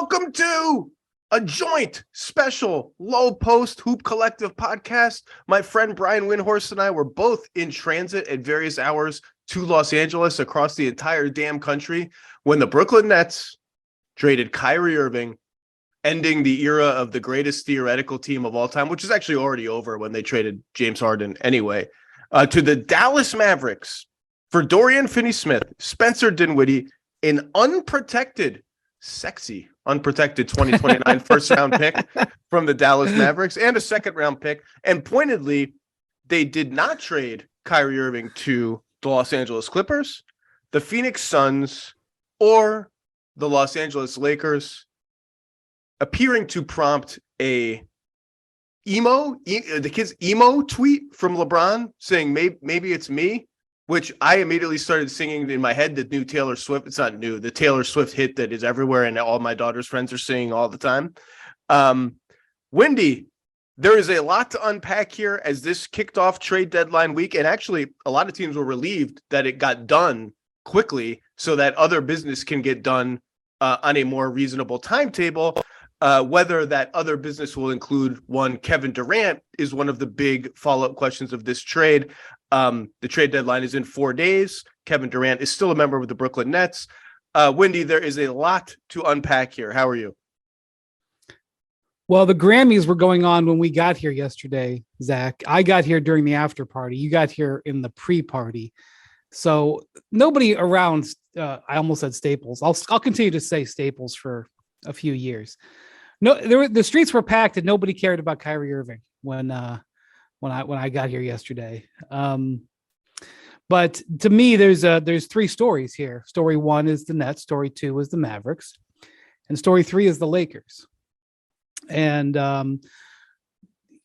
welcome to a joint special Low Post Hoop Collective podcast. My friend Brian Windhorst and I were both in transit at various hours to Los Angeles across the entire damn country when the Brooklyn Nets traded Kyrie Irving, ending the era of the greatest theoretical team of all time, which is actually already over when they traded James Harden anyway, to the Dallas Mavericks for Dorian Finney-Smith, Spencer Dinwiddie, an unprotected 2029 first round pick from the Dallas Mavericks and a second round pick. And pointedly, they did not trade Kyrie Irving to the Los Angeles Clippers, the Phoenix Suns, or the Los Angeles Lakers, appearing to prompt the kid's emo tweet from LeBron saying, maybe it's me, which I immediately started singing in my head the new Taylor Swift. It's not new, the Taylor Swift hit that is everywhere and all my daughter's friends are singing all the time. Wendy, there is a lot to unpack here as this kicked off trade deadline week. And actually, a lot of teams were relieved that it got done quickly so that other business can get done on a more reasonable timetable. Whether that other business will include one, Kevin Durant, is one of the big follow-up questions of this trade. The trade deadline is in 4 days. Kevin Durant is still a member of the Brooklyn Nets. Wendy, there is a lot to unpack here. How are you? Well, the Grammys were going on when we got here yesterday, Zach. I got here during the after party. You got here in the pre-party. So nobody around, I almost said Staples. I'll continue to say Staples for a few years. No, the streets were packed and nobody cared about Kyrie Irving when I got here yesterday. But to me, there's three stories here. Story one is the Nets. Story two is the Mavericks, and story three is the Lakers. And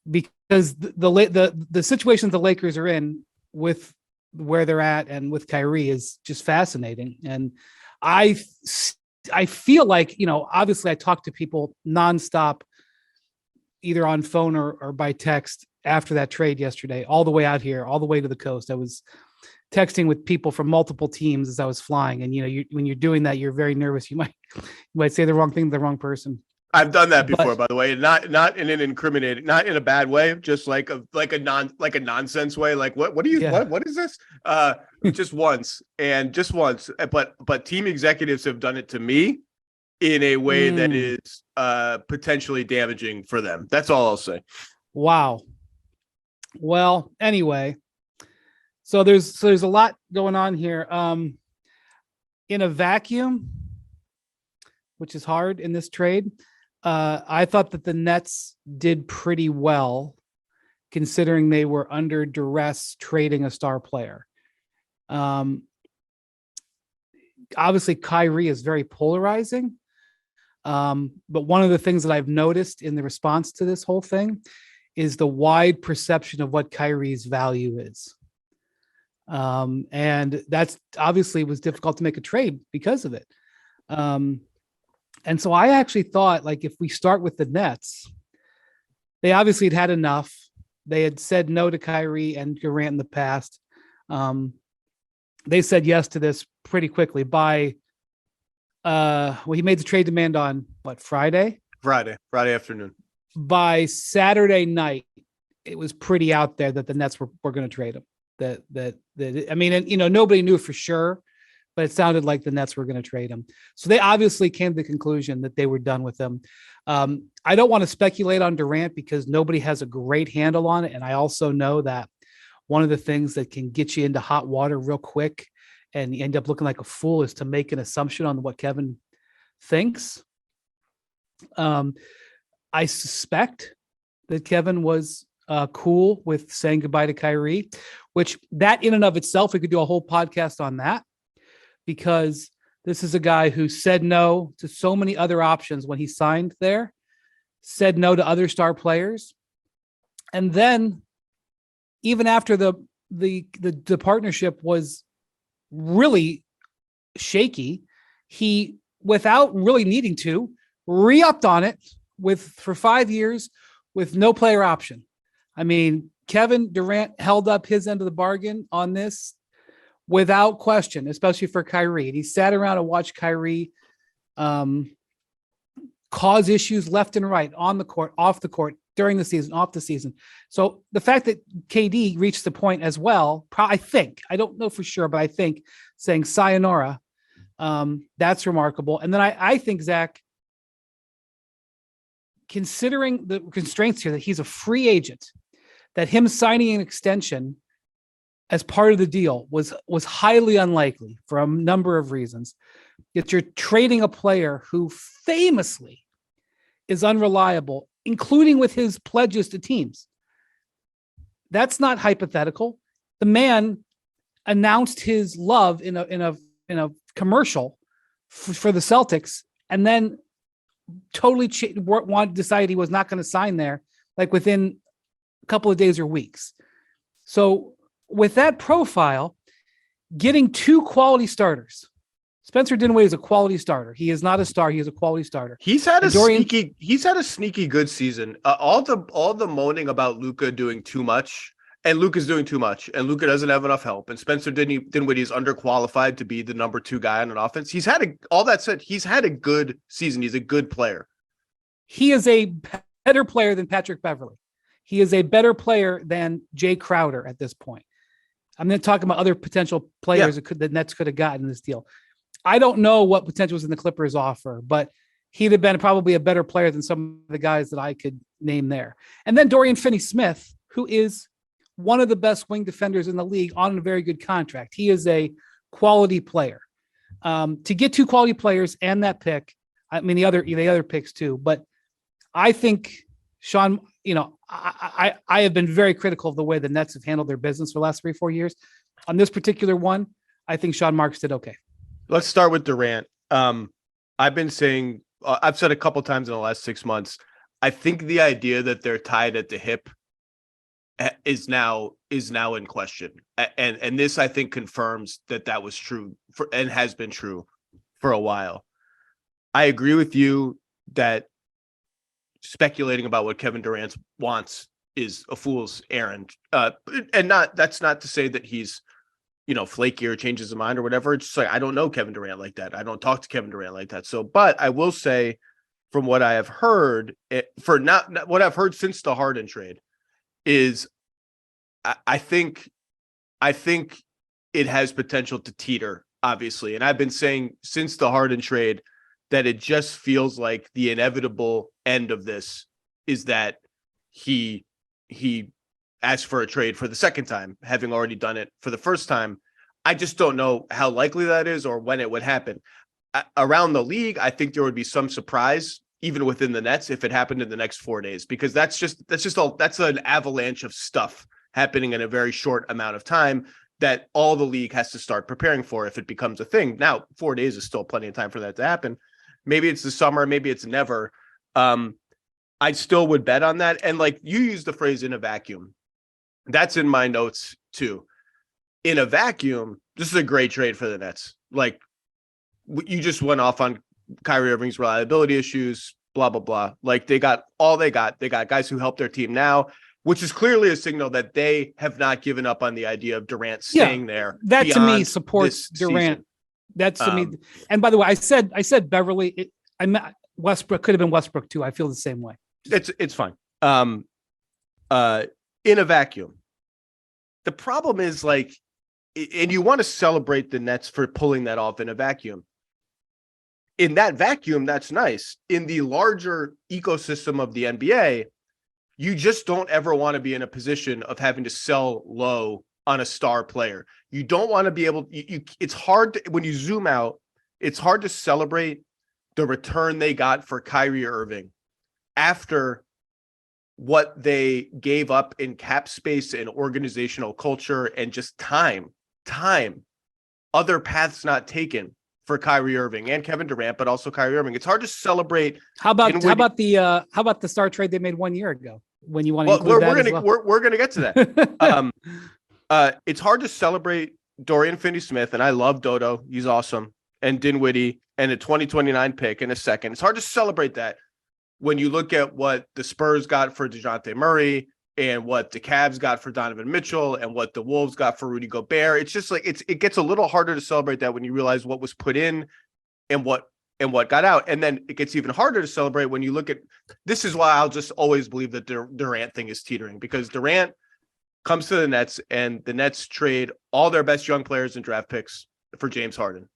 because the situations the Lakers are in with where they're at and with Kyrie is just fascinating. And I feel like, obviously I talk to people nonstop, either on phone or by text after that trade yesterday, all the way out here, all the way to the coast. I was texting with people from multiple teams as I was flying. And, when you're doing that, you're very nervous. You might say the wrong thing to the wrong person. I've done that before, by the way, not in an incriminating, not in a bad way, just like a nonsense way. Like, what do you, what is this? Just once. But team executives have done it to me in a way that is potentially damaging for them. That's all I'll say. Wow. Well, anyway, so there's a lot going on here. In a vacuum, which is hard in this trade, I thought that the Nets did pretty well, considering they were under duress trading a star player. Obviously, Kyrie is very polarizing. But one of the things that I've noticed in the response to this whole thing is the wide perception of what Kyrie's value is. And that's obviously was difficult to make a trade because of it. And so I actually thought, like, if we start with the Nets, they obviously had enough. They had said no to Kyrie and Durant in the past. They said yes to this pretty quickly by, he made the trade demand on Friday afternoon. By Saturday night, it was pretty out there that the Nets were going to trade him. Nobody knew for sure, but it sounded like the Nets were going to trade him. So they obviously came to the conclusion that they were done with him. I don't want to speculate on Durant because nobody has a great handle on it. And I also know that one of the things that can get you into hot water real quick and you end up looking like a fool is to make an assumption on what Kevin thinks. I suspect that Kevin was cool with saying goodbye to Kyrie, which that in and of itself, we could do a whole podcast on that, because this is a guy who said no to so many other options when he signed there, said no to other star players. And then even after the partnership was really shaky, he, without really needing to, re-upped on it for 5 years with no player option. I mean, Kevin Durant held up his end of the bargain on this without question, especially for Kyrie. And he sat around and watched Kyrie cause issues left and right, on the court, off the court, during the season, off the season. So the fact that KD reached the point as well, I think, I don't know for sure, but I think saying sayonara, that's remarkable. And then I think, Zach, considering the constraints here, that he's a free agent, that him signing an extension as part of the deal was highly unlikely for a number of reasons. That you're trading a player who famously is unreliable, including with his pledges to teams. That's not hypothetical. The man announced his love in a commercial for the Celtics, and then totally decided he was not going to sign there, like within a couple of days or weeks. So with that profile, getting two quality starters. Spencer Dinwiddie is a quality starter. He is not a star. He is a quality starter. He's had a sneaky good season. All the moaning about Luka doing too much, and Luka's doing too much, and Luka doesn't have enough help, and Spencer Dinwiddie is underqualified to be the number 2 guy on an offense. All that said, he's had a good season. He's a good player. He is a better player than Patrick Beverley. He is a better player than Jay Crowder at this point. I'm going to talk about other potential players that the Nets could have gotten in this deal. I don't know what potential was in the Clippers offer, but he'd have been probably a better player than some of the guys that I could name there. And then Dorian Finney-Smith, who is one of the best wing defenders in the league on a very good contract. He is a quality player. To get 2 quality players and that pick, I mean, the other picks too, but I think Sean, I have been very critical of the way the Nets have handled their business for the last 3-4 years. On this particular one, I think Sean Marks did okay. Let's start with Durant. I've been saying, I've said a couple times in the last 6 months, I think the idea that they're tied at the hip is now in question. And this, I think, confirms that was true and has been true for a while. I agree with you that speculating about what Kevin Durant wants is a fool's errand. And that's not to say that he's, flaky or changes his mind or whatever. It's just like, I don't know Kevin Durant like that. I don't talk to Kevin Durant like that. So, but I will say, from what I have heard, what I've heard since the Harden trade is I think it has potential to teeter, obviously. And I've been saying since the Harden trade that it just feels like the inevitable end of this is that he asked for a trade for the second time, having already done it for the first time. I just don't know how likely that is or when it would happen. Around the league, I think there would be some surprise, even within the Nets, if it happened in the next 4 days, because that's an avalanche of stuff happening in a very short amount of time that all the league has to start preparing for if it becomes a thing. Now, 4 days is still plenty of time for that to happen. Maybe it's the summer, maybe it's never. I still would bet on that. And like you used the phrase "in a vacuum," that's in my notes too. In a vacuum, this is a great trade for the Nets. Like you just went off on Kyrie Irving's reliability issues, blah, blah, blah. Like they got all they got. They got guys who help their team now, which is clearly a signal that they have not given up on the idea of Durant staying there. That to me supports Durant. Season. That's to me. And by the way, I said Beverly. I meant Westbrook, could have been Westbrook too. I feel the same way. It's fine. In a vacuum. The problem is like, and you want to celebrate the Nets for pulling that off in a vacuum. In that vacuum, that's nice. In the larger ecosystem of the NBA, you just don't ever want to be in a position of having to sell low on a star player. You don't want to be able, it's hard to, when you zoom out, it's hard to celebrate the return they got for Kyrie Irving after what they gave up in cap space and organizational culture and just time, other paths not taken for Kyrie Irving and Kevin Durant, but also Kyrie Irving. It's hard to celebrate. How about the star trade they made 1 year ago when you want to we're going to get to that. It's hard to celebrate Dorian Finney-Smith, and I love Dodo. He's awesome. And Dinwiddie and a 2029 pick in a second. It's hard to celebrate that when you look at what the Spurs got for DeJounte Murray and what the Cavs got for Donovan Mitchell and what the Wolves got for Rudy Gobert. It's just like it gets a little harder to celebrate that when you realize what was put in and what and what got out. And then it gets even harder to celebrate when you look at, this is why I'll just always believe that the Durant thing is teetering, because Durant comes to the Nets and the Nets trade all their best young players and draft picks for James Harden.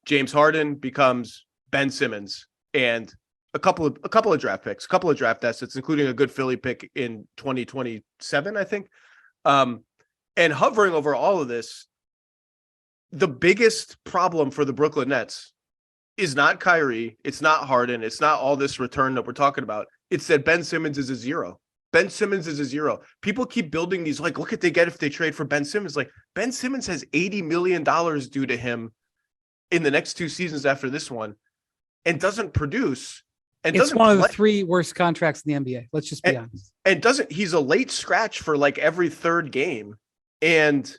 James Harden becomes Ben Simmons and a couple of draft picks, a couple of draft assets, including a good Philly pick in 2027, I think. And hovering over all of this, the biggest problem for the Brooklyn Nets is not Kyrie, it's not Harden, it's not all this return that we're talking about. It's that Ben Simmons is a zero. Ben Simmons is a zero. People keep building these, like, look at they get if they trade for Ben Simmons. Like, Ben Simmons has $80 million due to him in the next 2 seasons after this one and doesn't produce. And it's one of the 3 worst contracts in the NBA. Let's just be honest. And he's a late scratch for like every third game. And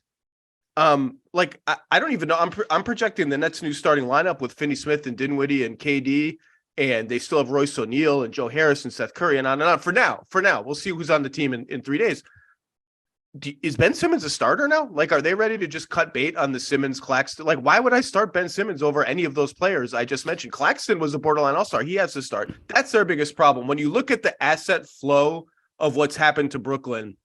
like, I don't even know. I'm projecting the Nets' new starting lineup with Finney Smith and Dinwiddie and KD, and they still have Royce O'Neal and Joe Harris and Seth Curry and on and on. For now, we'll see who's on the team in 3 days. Is Ben Simmons a starter now? Like, are they ready to just cut bait on the Simmons Claxton? Like, why would I start Ben Simmons over any of those players I just mentioned? Claxton was a borderline all-star. He has to start. That's their biggest problem. When you look at the asset flow of what's happened to Brooklyn,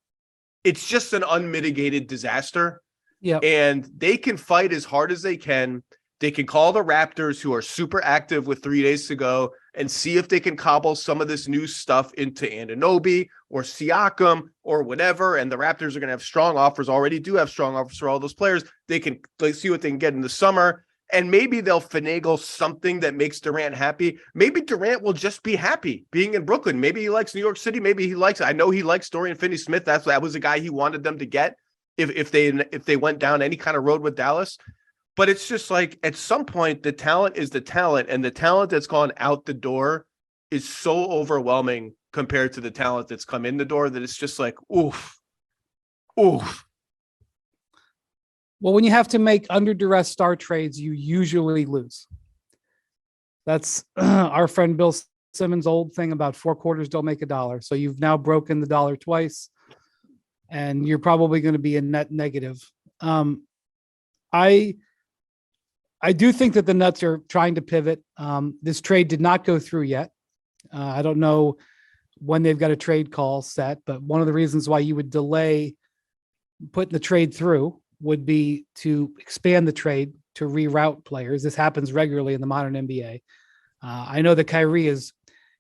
it's just an unmitigated disaster. Yeah. And they can fight as hard as they can. They can call the Raptors, who are super active with 3 days to go, and see if they can cobble some of this new stuff into Anunoby or Siakam or whatever. And the Raptors are going to have strong offers, already do have strong offers for all those players. They can see what they can get in the summer. And maybe they'll finagle something that makes Durant happy. Maybe Durant will just be happy being in Brooklyn. Maybe he likes New York City. Maybe he likes, I know he likes Dorian Finney-Smith. That was a guy he wanted them to get if they went down any kind of road with Dallas. But it's just like, at some point, the talent is the talent, and the talent that's gone out the door is so overwhelming compared to the talent that's come in the door that it's just like, oof. Well, when you have to make under duress star trades, you usually lose. That's our friend Bill Simmons' old thing about 4 quarters don't make a dollar. So you've now broken the dollar twice, and you're probably going to be a net negative. I do think that the Nets are trying to pivot. This trade did not go through yet. I don't know when they've got a trade call set, but one of the reasons why you would delay putting the trade through would be to expand the trade to reroute players. This happens regularly in the modern NBA. I know that Kyrie is,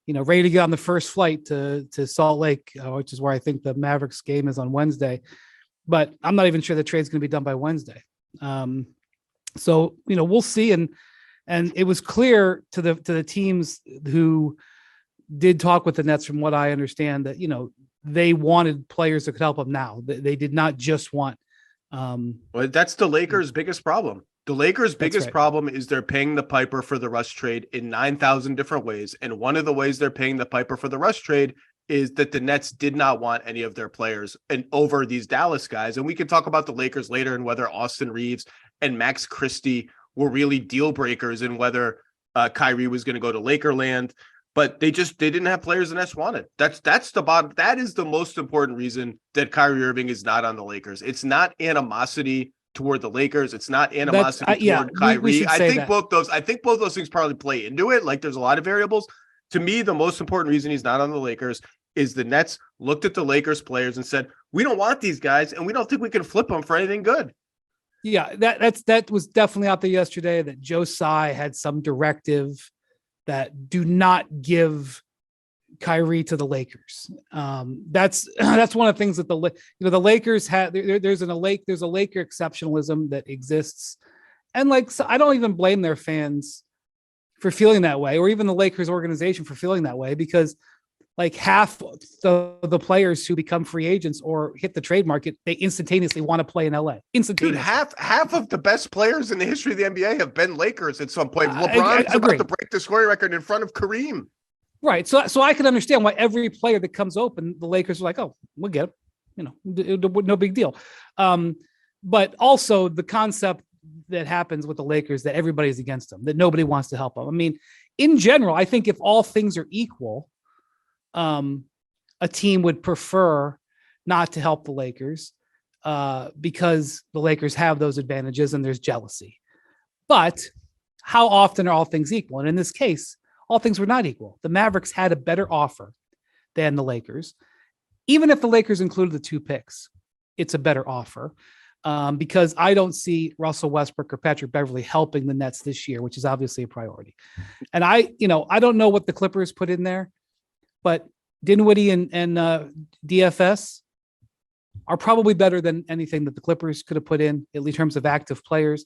ready to get on the first flight to Salt Lake, which is where I think the Mavericks game is on Wednesday. But I'm not even sure the trade's going to be done by Wednesday. So, we'll see. And it was clear to the teams who did talk with the Nets, from what I understand, that, they wanted players that could help them now. They did not just want. Well, that's the Lakers' biggest problem. The Lakers' biggest problem is they're paying the piper for the Russ trade in 9,000 different ways. And one of the ways they're paying the piper for the Russ trade is that the Nets did not want any of their players and over these Dallas guys. And we can talk about the Lakers later and whether Austin Reeves and Max Christie were really deal breakers and whether Kyrie was going to go to Lakerland. But they didn't have players the Nets wanted. That's the bottom. That is the most important reason that Kyrie Irving is not on the Lakers. It's not animosity toward the Lakers. It's not animosity toward Kyrie. I think both those things probably play into it. Like, there's a lot of variables. To me, the most important reason he's not on the Lakers is the Nets looked at the Lakers players and said, we don't want these guys, and we don't think we can flip them for anything good. Yeah, that was definitely out there yesterday, that Joe Tsai had some directive that do not give Kyrie to the Lakers. That's one of the things that the Lakers had. There's a Laker exceptionalism that exists, and so I don't even blame their fans for feeling that way, or even the Lakers organization for feeling that way, because half the players who become free agents or hit the trade market, they instantaneously want to play in LA. Instantaneously. Dude, half of the best players in the history of the NBA have been Lakers at some point. LeBron's about to break the scoring record in front of Kareem. Right. So I can understand why every player that comes open, the Lakers are like, oh, we'll get him. No big deal. But also the concept that happens with the Lakers, that everybody's against them, that nobody wants to help them. I mean, in general, I think if all things are equal, a team would prefer not to help the Lakers because the Lakers have those advantages and there's jealousy. But how often are all things equal? And in this case, all things were not equal. The Mavericks had a better offer than the Lakers. Even if the Lakers included the 2 picks, it's a better offer because I don't see Russell Westbrook or Patrick Beverley helping the Nets this year, which is obviously a priority. And I don't know what the Clippers put in there, but Dinwiddie and DFS are probably better than anything that the Clippers could have put in in terms of active players.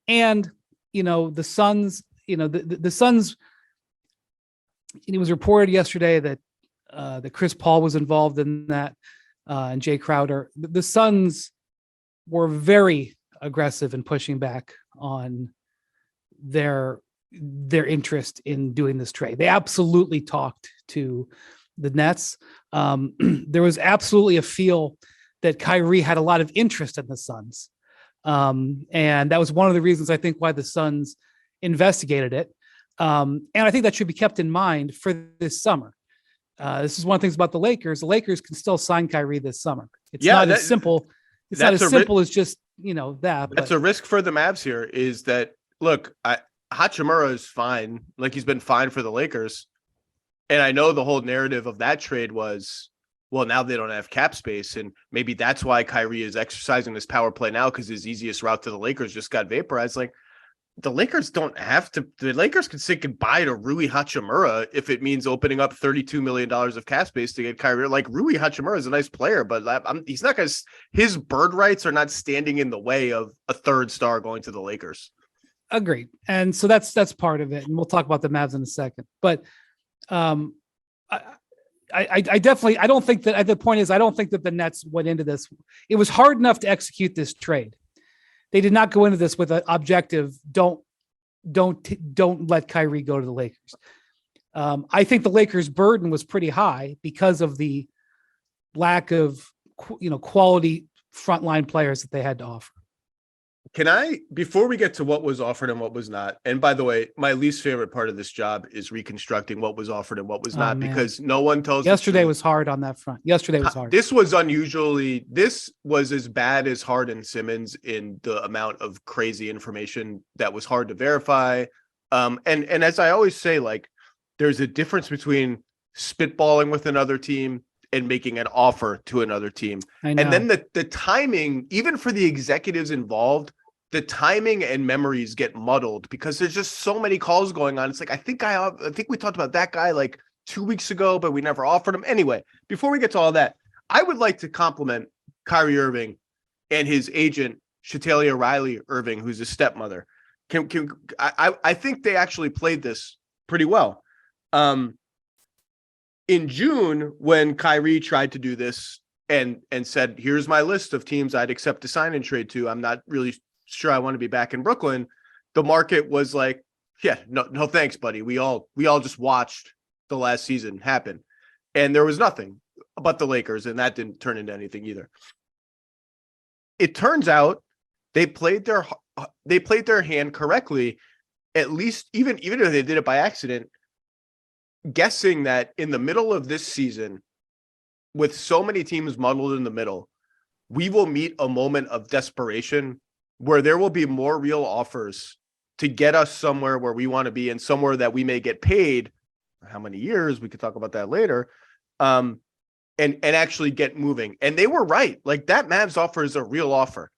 And, the Suns, the Suns, it was reported yesterday that Chris Paul was involved in that and Jay Crowder. The Suns were very aggressive in pushing back on their interest in doing this trade. They absolutely talked to the Nets. There was absolutely a feel that Kyrie had a lot of interest in the Suns. And that was one of the reasons I think why the Suns investigated it. And I think that should be kept in mind for this summer. This is one of the things about the Lakers. The Lakers can still sign Kyrie this summer. It's not as simple. It's not as simple as just, that. That's a risk for the Mavs here is that, look, Hachimura is fine. Like he's been fine for the Lakers. And I know the whole narrative of that trade was, well, now they don't have cap space. And maybe that's why Kyrie is exercising this power play now because his easiest route to the Lakers just got vaporized. Like the Lakers don't have to. The Lakers can say goodbye to Rui Hachimura if it means opening up $32 million of cap space to get Kyrie. Like Rui Hachimura is a nice player, but he's not going to. His bird rights are not standing in the way of a third star going to the Lakers. Agreed. And so that's part of it. And we'll talk about the Mavs in a second. But I definitely, I don't think that the point is, I don't think that the Nets went into this. It was hard enough to execute this trade. They did not go into this with an objective. Don't let Kyrie go to the Lakers. I think the Lakers' burden was pretty high because of the lack of, quality frontline players that they had to offer. Can I, before we get to what was offered and what was not, and by the way, my least favorite part of this job is reconstructing what was offered and what was not, because no one tells. Yesterday was hard on that front. Yesterday was hard. This was as bad as Harden Simmons in the amount of crazy information that was hard to verify. And as I always say, like, there's a difference between spitballing with another team and making an offer to another team. And then the timing, even for the executives involved, the timing and memories get muddled because there's just so many calls going on. It's like, I think we talked about that guy like 2 weeks ago, but we never offered him. Anyway, before we get to all that, I would like to compliment Kyrie Irving and his agent, Shatalia Riley Irving, who's his stepmother. I think they actually played this pretty well. In June, when Kyrie tried to do this and said, here's my list of teams I'd accept a sign and trade to, I'm not really sure I want to be back in Brooklyn. The market was like, yeah, no thanks, buddy. We all just watched the last season happen. And there was nothing but the Lakers, and that didn't turn into anything either. It turns out they played their hand correctly, at least even if they did it by accident, guessing that in the middle of this season, with so many teams muddled in the middle, we will meet a moment of desperation where there will be more real offers to get us somewhere where we want to be and somewhere that we may get paid. How many years? We could talk about that later. And actually get moving. And they were right. Like that Mavs offer is a real offer.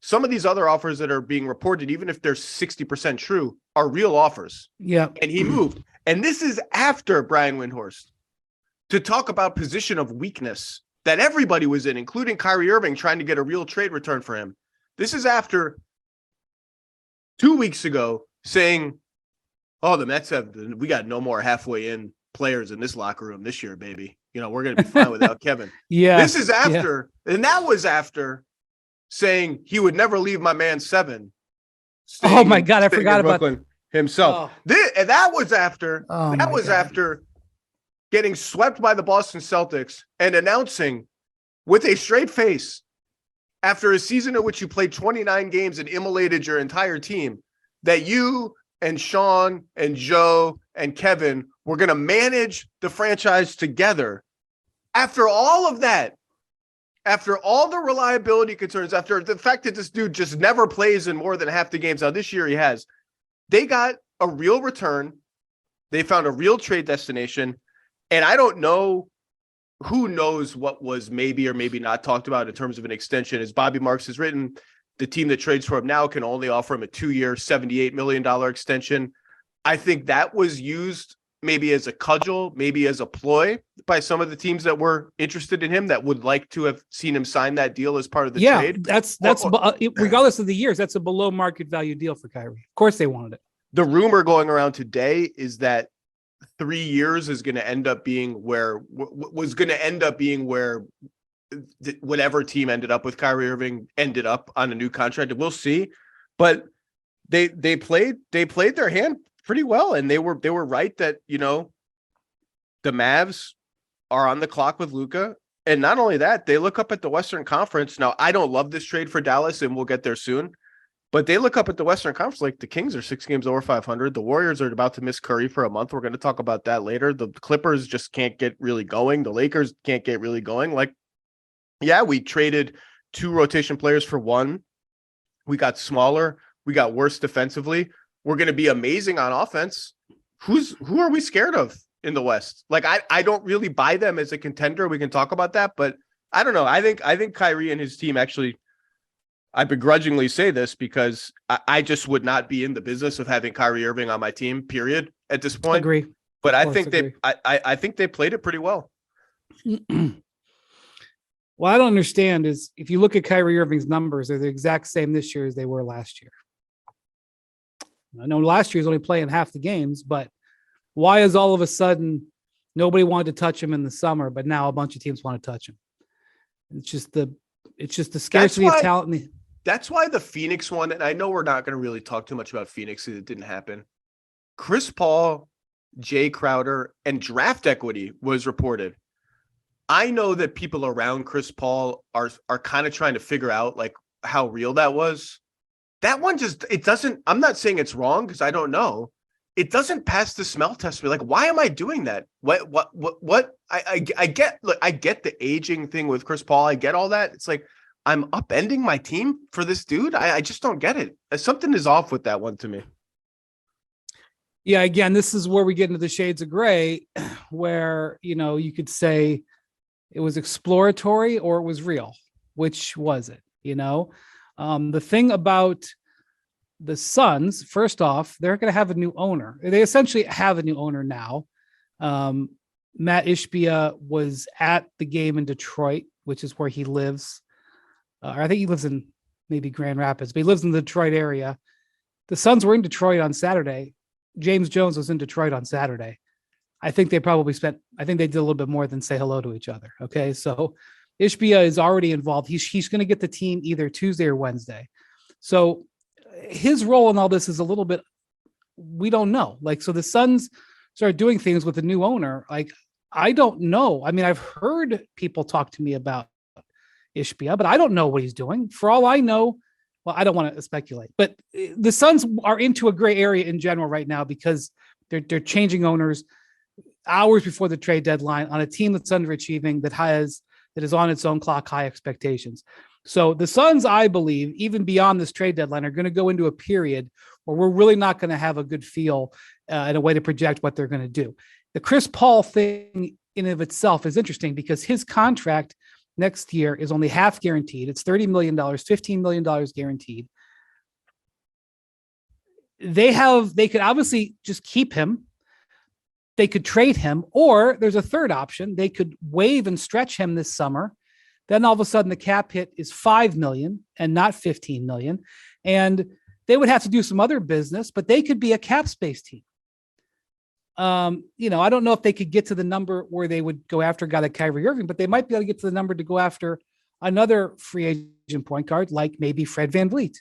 Some of these other offers that are being reported, even if they're 60% true, are real offers. Yeah. And he moved. And this is after Brian Windhorst, to talk about position of weakness that everybody was in, including Kyrie Irving, trying to get a real trade return for him. This is after 2 weeks ago saying, oh, the Mets we got no more halfway in players in this locker room this year, baby. We're going to be fine without Kevin. Yeah. This is after, and that was after saying he would never leave my man Seven. Oh my God. I forgot about Brooklyn himself. Oh. And that was after, after getting swept by the Boston Celtics and announcing with a straight face, after a season in which you played 29 games and immolated your entire team, that you and Sean and Joe and Kevin were going to manage the franchise together. After all of that, after all the reliability concerns, after the fact that this dude just never plays in more than half the games, now this year he has, they got a real return. They found a real trade destination. And I don't know, who knows what was maybe or maybe not talked about in terms of an extension. As Bobby Marks has written, the team that trades for him now can only offer him a 2-year, $78 million extension. I think that was used maybe as a cudgel, maybe as a ploy by some of the teams that were interested in him that would like to have seen him sign that deal as part of the trade. That's regardless of the years, that's a below market value deal for Kyrie. Of course they wanted it. The rumor going around today is that 3 years is going to end up being where whatever team ended up with Kyrie Irving ended up on a new contract. We'll see, but they played their hand pretty well, and they were right that, you know, the Mavs are on the clock with Luka, and not only that, they look up at the Western Conference. Now, I don't love this trade for Dallas, and we'll get there soon, but they look up at the Western Conference like the Kings are 6 games over 500. The Warriors are about to miss Curry for a month. We're going to talk about that later. The Clippers just can't get really going. The Lakers can't get really going. Like, yeah, we traded 2 rotation players for 1. We got smaller. We got worse defensively. We're going to be amazing on offense. Who are we scared of in the West? Like, I don't really buy them as a contender. We can talk about that, but I don't know. I think Kyrie and his team actually, I begrudgingly say this because I just would not be in the business of having Kyrie Irving on my team, period, at this point. Agree. But I think I think they played it pretty well. What I don't understand is if you look at Kyrie Irving's numbers, they're the exact same this year as they were last year. I know last year he was only playing half the games, but why is all of a sudden nobody wanted to touch him in the summer, but now a bunch of teams want to touch him? It's just the scarcity of talent. That's why the Phoenix one, and I know we're not going to really talk too much about Phoenix because it didn't happen. Chris Paul, Jay Crowder, and draft equity was reported. I know that people around Chris Paul are kind of trying to figure out like how real that was. That one it doesn't, I'm not saying it's wrong because I don't know. It doesn't pass the smell test for me. Like, why am I doing that? What I get, look, I get the aging thing with Chris Paul. I get all that. It's like, I'm upending my team for this dude. I just don't get it. Something is off with that one to me. Yeah. Again, this is where we get into the shades of gray where, you know, you could say it was exploratory or it was real. Which was it? You know, the thing about the Suns, first off, they're going to have a new owner. They essentially have a new owner now. Matt Ishbia was at the game in Detroit, which is where he lives. I think he lives in maybe Grand Rapids, but he lives in the Detroit area. The Suns were in Detroit on Saturday. James Jones was in Detroit on Saturday. I think they did a little bit more than say hello to each other. Okay. So Ishbia is already involved. He's going to get the team either Tuesday or Wednesday. So his role in all this is a little bit, we don't know. Like, so the Suns started doing things with the new owner. Like, I don't know. I mean, I've heard people talk to me about Ishbia, but I don't know what he's doing. For all I know, well, I don't want to speculate, but the Suns are into a gray area in general right now because they're changing owners hours before the trade deadline on a team that's underachieving, that is on its own clock, high expectations. So the Suns, I believe, even beyond this trade deadline, are going to go into a period where we're really not going to have a good feel and a way to project what they're going to do. The Chris Paul thing in and of itself is interesting because his contract next year is only half guaranteed. It's $30 million, $15 million guaranteed. They could obviously just keep him. They could trade him, or there's a third option. They could waive and stretch him this summer. Then all of a sudden the cap hit is $5 million and not $15 million. And they would have to do some other business, but they could be a cap space team. You know, I don't know if they could get to the number where they would go after a guy like Kyrie Irving, but they might be able to get to the number to go after another free agent point guard, like maybe Fred VanVleet.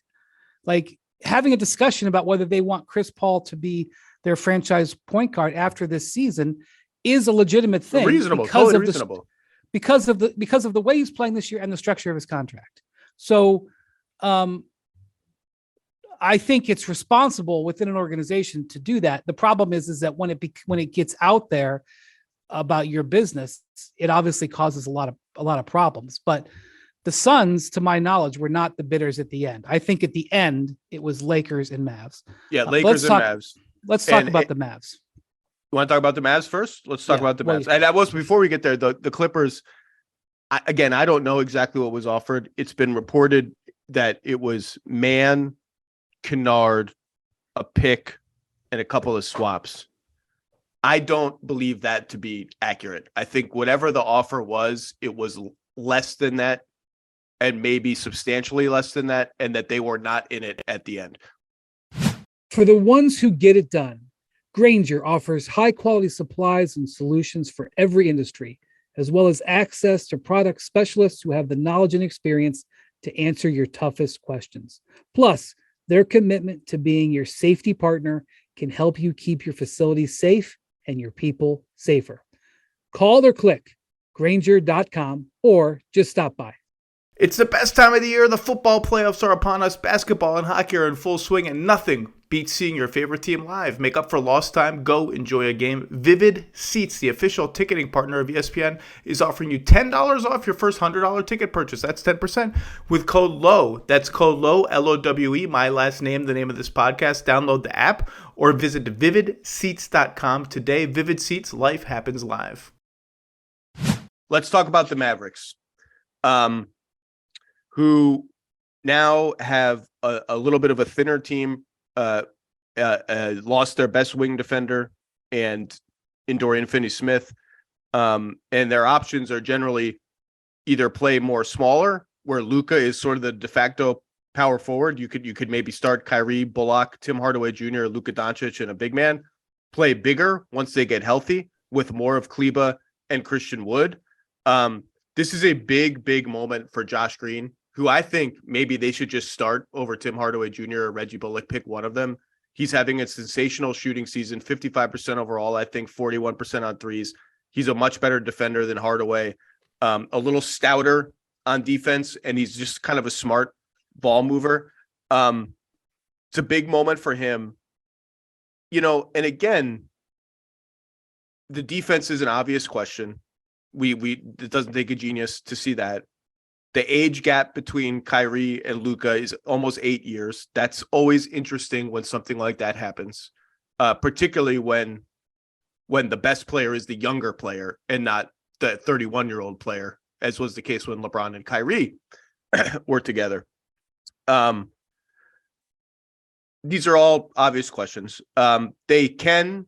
Like, having a discussion about whether they want Chris Paul to be their franchise point guard after this season is a legitimate thing. Reasonable, totally reasonable. Because of the way he's playing this year and the structure of his contract. So I think it's responsible within an organization to do that. The problem is that when it gets out there about your business, it obviously causes a lot of problems. But the Suns, to my knowledge, were not the bidders at the end. I think at the end it was Lakers and Mavs. Yeah, Lakers and Mavs. let's talk And about the Mavs. You want to talk about the Mavs first? Let's talk about the Mavs. And that was before we get there. The Clippers. I don't know exactly what was offered. It's been reported that it was Mann, Kennard, a pick, and a couple of swaps. I don't believe that to be accurate. I think whatever the offer was, it was less than that, and maybe substantially less than that, and that they were not in it at the end. For the ones who get it done, Grainger offers high-quality supplies and solutions for every industry, as well as access to product specialists who have the knowledge and experience to answer your toughest questions. Plus, their commitment to being your safety partner can help you keep your facilities safe and your people safer. Call or click Grainger.com or just stop by. It's the best time of the year. The football playoffs are upon us. Basketball and hockey are in full swing, and nothing beats seeing your favorite team live. Make up for lost time. Go enjoy a game. Vivid Seats, the official ticketing partner of ESPN, is offering you $10 off your first $100 ticket purchase. That's 10% with code LOW. That's code LOW, L-O-W-E, my last name, the name of this podcast. Download the app or visit vividseats.com today. Vivid Seats, life happens live. Let's talk about the Mavericks. Who now have a little bit of a thinner team, lost their best wing defender and Dorian Finney-Smith. And their options are generally either play more smaller, where Luka is sort of the de facto power forward. You could maybe start Kyrie, Bullock, Tim Hardaway Jr., Luka Doncic, and a big man. Play bigger once they get healthy with more of Kleba and Christian Wood. This is a big moment for Josh Green, who I think maybe they should just start over Tim Hardaway Jr. or Reggie Bullock, pick one of them. He's having a sensational shooting season, 55% overall, I think 41% on threes. He's a much better defender than Hardaway, a little stouter on defense, and he's just kind of a smart ball mover. It's a big moment for him. And again, the defense is an obvious question. It doesn't take a genius to see that. The age gap between Kyrie and Luka is almost 8 years. That's always interesting when something like that happens, particularly when the best player is the younger player and not the 31-year-old player, as was the case when LeBron and Kyrie were together. These are all obvious questions. They can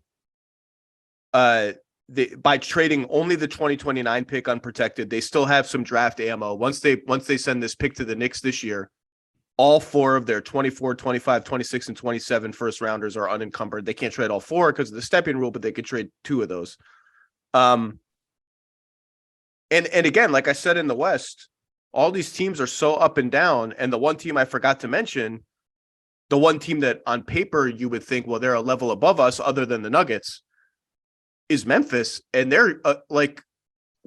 by trading only the 2029 pick unprotected, they still have some draft ammo. Once they send this pick to the Knicks this year, all four of their 24, 25, 26, and 27 first rounders are unencumbered. They can't trade all four because of the stepping rule, but they could trade two of those. And again, like I said in the West, all these teams are so up and down. And the one team I forgot to mention, the one team that on paper you would think, well, they're a level above us other than the Nuggets, is Memphis, and they're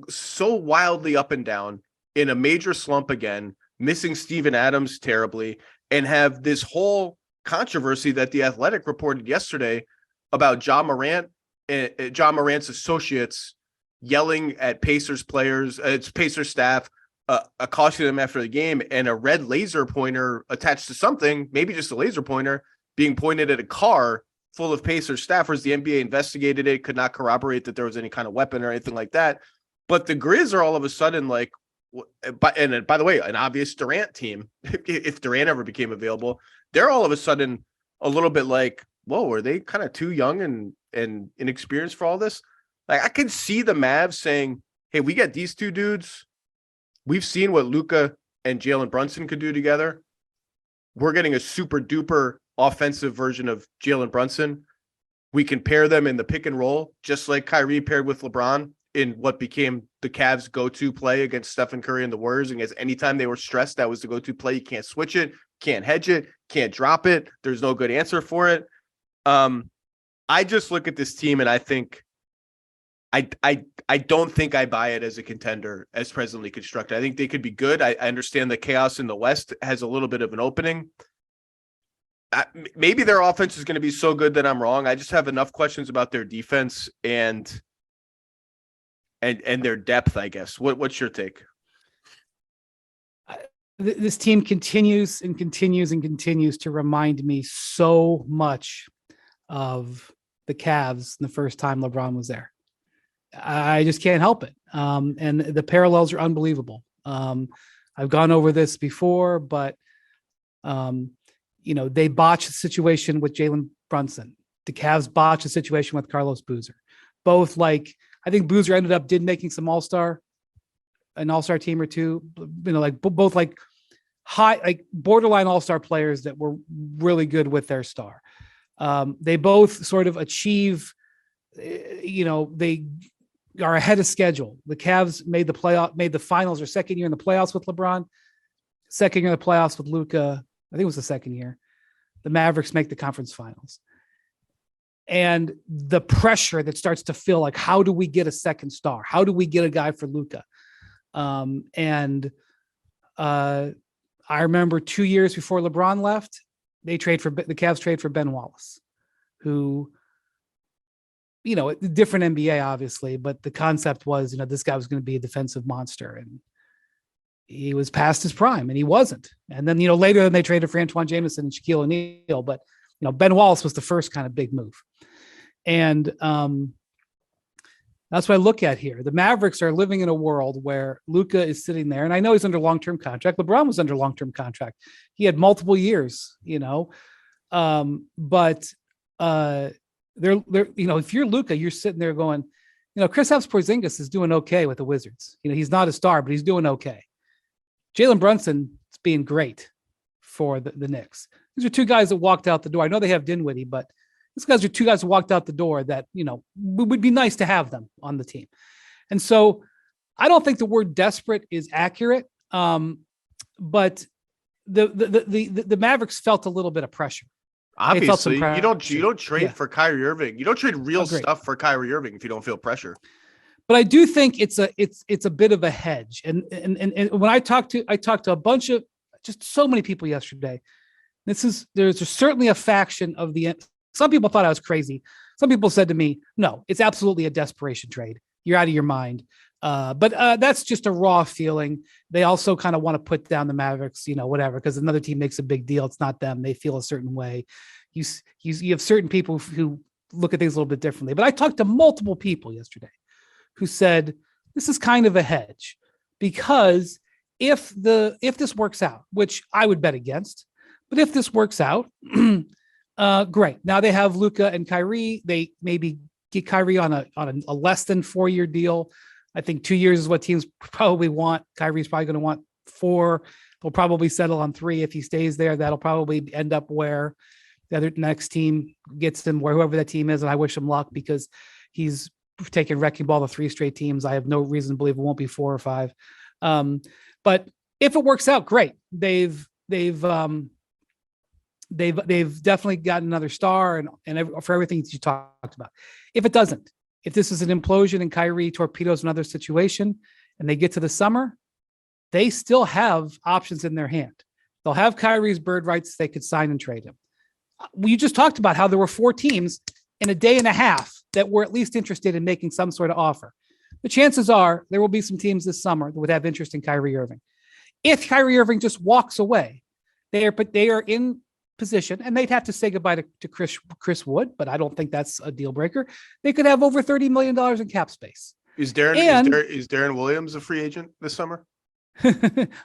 so wildly up and down in a major slump again, missing Steven Adams terribly, and have this whole controversy that The Athletic reported yesterday about Ja Morant and Ja Morant's associates yelling at Pacers players, it's Pacers staff, accosting them after the game, and a red laser pointer attached to something, maybe just a laser pointer, being pointed at a car full of Pacers staffers. The NBA investigated it, could not corroborate that there was any kind of weapon or anything like that. But the Grizz are all of a sudden like, and by the way, an obvious Durant team, if Durant ever became available, they're all of a sudden a little bit like, whoa, are they kind of too young and inexperienced for all this? Like, I can see the Mavs saying, hey, we got these two dudes. We've seen what Luka and Jalen Brunson could do together. We're getting a super duper offensive version of Jalen Brunson. We can pair them in the pick and roll, just like Kyrie paired with LeBron in what became the Cavs' go-to play against Stephen Curry and the Warriors. And anytime they were stressed, that was the go-to play. You can't switch it, can't hedge it, can't drop it. There's no good answer for it. I just look at this team and I think I don't think I buy it as a contender as presently constructed. I think they could be good. I understand the chaos in the West has a little bit of an opening. Maybe their offense is going to be so good that I'm wrong. I just have enough questions about their defense and their depth, I guess. What's your take? This team continues to remind me so much of the Cavs the first time LeBron was there. I just can't help it. And the parallels are unbelievable. I've gone over this before, but they botched the situation with Jalen Brunson. The Cavs botched the situation with Carlos Boozer. Both I think Boozer did making some an all-star team or two, both high, borderline all-star players that were really good with their star. They both sort of achieve, they are ahead of schedule. The Cavs made the finals their second year in the playoffs with LeBron, second year in the playoffs with Luka. I think it was the second year. The Mavericks make the conference finals. And the pressure that starts to feel like, how do we get a second star? How do we get a guy for Luka? I remember 2 years before LeBron left, the Cavs trade for Ben Wallace, who, different NBA, obviously, but the concept was, this guy was going to be a defensive monster, and he was past his prime, and he wasn't. And then, later they traded for Antoine Jameson and Shaquille O'Neal, but, Ben Wallace was the first kind of big move. And that's what I look at here. The Mavericks are living in a world where Luka is sitting there, and I know he's under long-term contract. LeBron was under long-term contract. He had multiple years, but they're if you're Luka, you're sitting there going, Kristaps Porzingis is doing okay with the Wizards. He's not a star, but he's doing okay. Jalen Brunson is being great for the Knicks. These are two guys that walked out the door. I know they have Dinwiddie, but these guys are two guys who walked out the door that, would be nice to have them on the team. And so I don't think the word desperate is accurate. But the Mavericks felt a little bit of pressure. Obviously, you don't trade for Kyrie Irving. You don't trade real stuff for Kyrie Irving if you don't feel pressure. But I do think it's a bit of a hedge. And when I talked to a bunch of just so many people yesterday. There's certainly a faction of some people thought I was crazy. Some people said to me, no, it's absolutely a desperation trade. You're out of your mind. But that's just a raw feeling. They also kind of want to put down the Mavericks, whatever, because another team makes a big deal. It's not them. They feel a certain way. You have certain people who look at things a little bit differently. But I talked to multiple people yesterday who said this is kind of a hedge, because if this works out, which I would bet against, but if this works out, great. Now they have Luka and Kyrie. They maybe get Kyrie on a less than 4-year deal. I think 2 years is what teams probably want. Kyrie's probably going to want 4. They'll probably settle on 3 if he stays there. That'll probably end up where the other next team gets him, where whoever that team is. And I wish him luck, because he's taken wrecking ball to 3 straight teams. I have no reason to believe it won't be 4 or 5. But if it works out, great. They've definitely got another star and for everything that you talked about. If it doesn't, if this is an implosion and Kyrie torpedoes another situation and they get to the summer, they still have options in their hand. They'll have Kyrie's bird rights. They could sign and trade him. We just talked about how there were 4 teams in a day and a half that were at least interested in making some sort of offer. The chances are there will be some teams this summer that would have interest in Kyrie Irving. If Kyrie Irving just walks away, they are in position, and they'd have to say goodbye to Chris Wood, but I don't think that's a deal breaker. They could have over $30 million in cap space. Is Darren Williams a free agent this summer?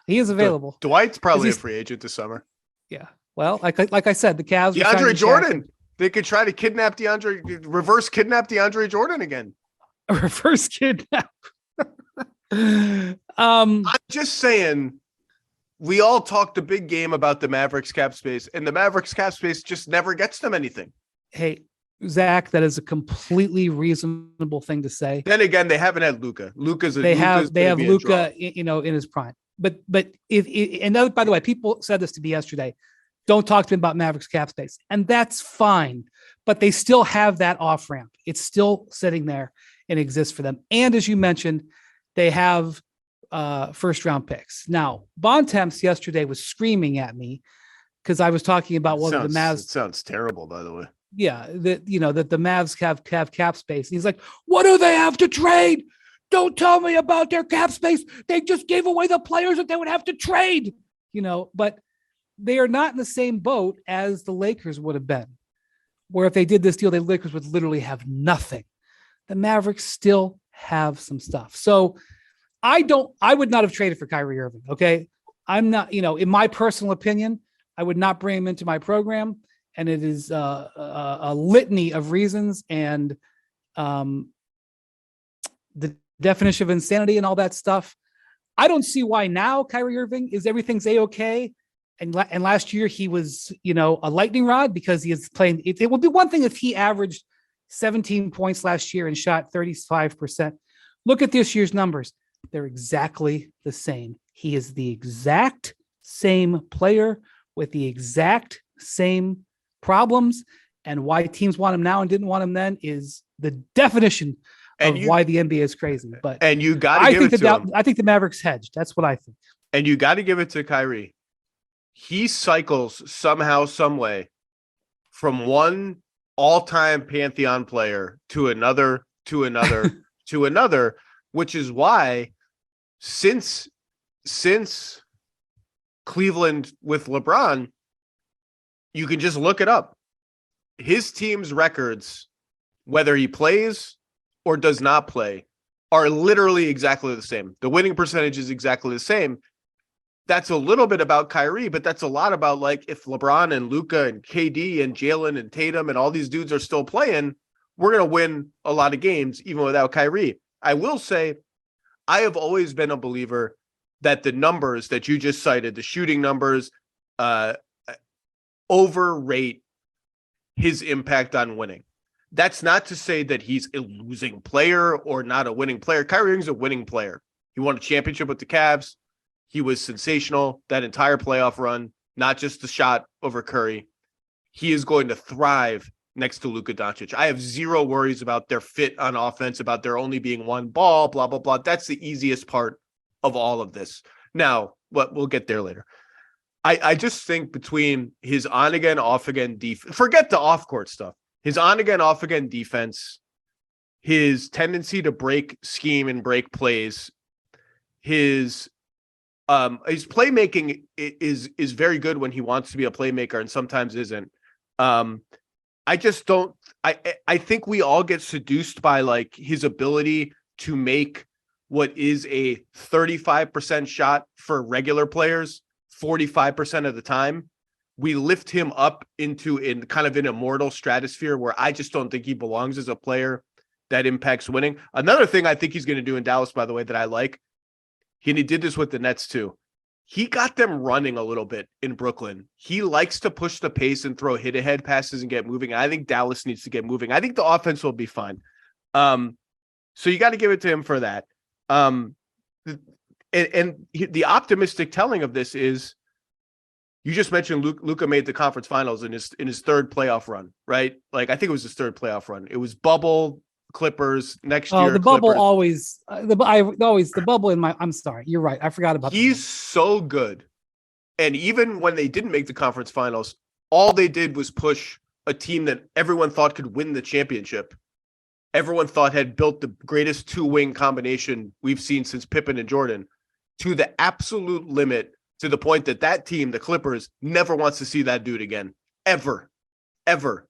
He is available. Dwight's probably a free agent this summer. Yeah. Well, like I said, the Cavs. DeAndre Jordan. They could try to reverse kidnap DeAndre Jordan again. A reverse kidnap. I'm just saying. We all talked a big game about the Mavericks cap space, and the Mavericks cap space just never gets them anything. Hey, Zach, that is a completely reasonable thing to say. Then again, they haven't had Luka. They have Luka, in his prime. But if by the way, people said this to me yesterday. Don't talk to me about Mavericks cap space, and that's fine. But they still have that off ramp. It's still sitting there and exists for them. And as you mentioned, they have first round picks. Now, Bontemps yesterday was screaming at me because I was talking about the Mavs. It sounds terrible, by the way. Yeah, that the Mavs have cap space. And he's like, what do they have to trade? Don't tell me about their cap space. They just gave away the players that they would have to trade. But they are not in the same boat as the Lakers would have been. where if they did this deal, the Lakers would literally have nothing. The Mavericks still have some stuff. So I would not have traded for Kyrie Irving. Okay. I'm not, in my personal opinion, I would not bring him into my program. And it is a litany of reasons and the definition of insanity and all that stuff. I don't see why now Kyrie Irving everything's A-okay. And last year he was, a lightning rod because he is playing. It would be one thing if he averaged 17 points last year and shot 35%. Look at this year's numbers. They're exactly the same. He is the exact same player with the exact same problems. And why teams want him now and didn't want him then is the definition of why the NBA is crazy. But you got to give it to him. I think the Mavericks hedged. That's what I think. And you got to give it to Kyrie. He cycles somehow, some way from one all-time Pantheon player to another, to another, which is why since Cleveland with LeBron, you can just look it up. His team's records, whether he plays or does not play, are literally exactly the same. The winning percentage is exactly the same. That's a little bit about Kyrie, but that's a lot about like if LeBron and Luka and KD and Jalen and Tatum and all these dudes are still playing, we're going to win a lot of games even without Kyrie. I will say I have always been a believer that the numbers that you just cited, the shooting numbers, overrate his impact on winning. That's not to say that he's a losing player or not a winning player. Kyrie Irving's a winning player. He won a championship with the Cavs. He was sensational that entire playoff run, not just the shot over Curry. He is going to thrive next to Luka Doncic. I have zero worries about their fit on offense, about there only being one ball, blah, blah, blah. That's the easiest part of all of this. Now, but we'll get there later. I just think between his on-again, off-again defense, forget the off-court stuff, his on-again, off-again defense, his tendency to break scheme and break plays, his playmaking is very good when he wants to be a playmaker and sometimes isn't. I just don't. I think we all get seduced by like his ability to make what is a 35% shot for regular players 45% of the time. We lift him up into kind of an immortal stratosphere where I just don't think he belongs as a player that impacts winning. Another thing I think he's going to do in Dallas, by the way, that I like, and he did this with the Nets too. He got them running a little bit in Brooklyn. He likes to push the pace and throw hit-ahead passes and get moving. I think Dallas needs to get moving. I think the offense will be fine. So you got to give it to him for that. The optimistic telling of this is, you just mentioned Luka made the conference finals in his third playoff run, right? Like I think it was his third playoff run. It was bubble Clippers next year. The bubble Clippers. always the bubble in my. I'm sorry, you're right. I forgot about. He's so good, and even when they didn't make the conference finals, all they did was push a team that everyone thought could win the championship. Everyone thought had built the greatest two-wing combination we've seen since Pippen and Jordan to the absolute limit, to the point that team, the Clippers, never wants to see that dude again. Ever.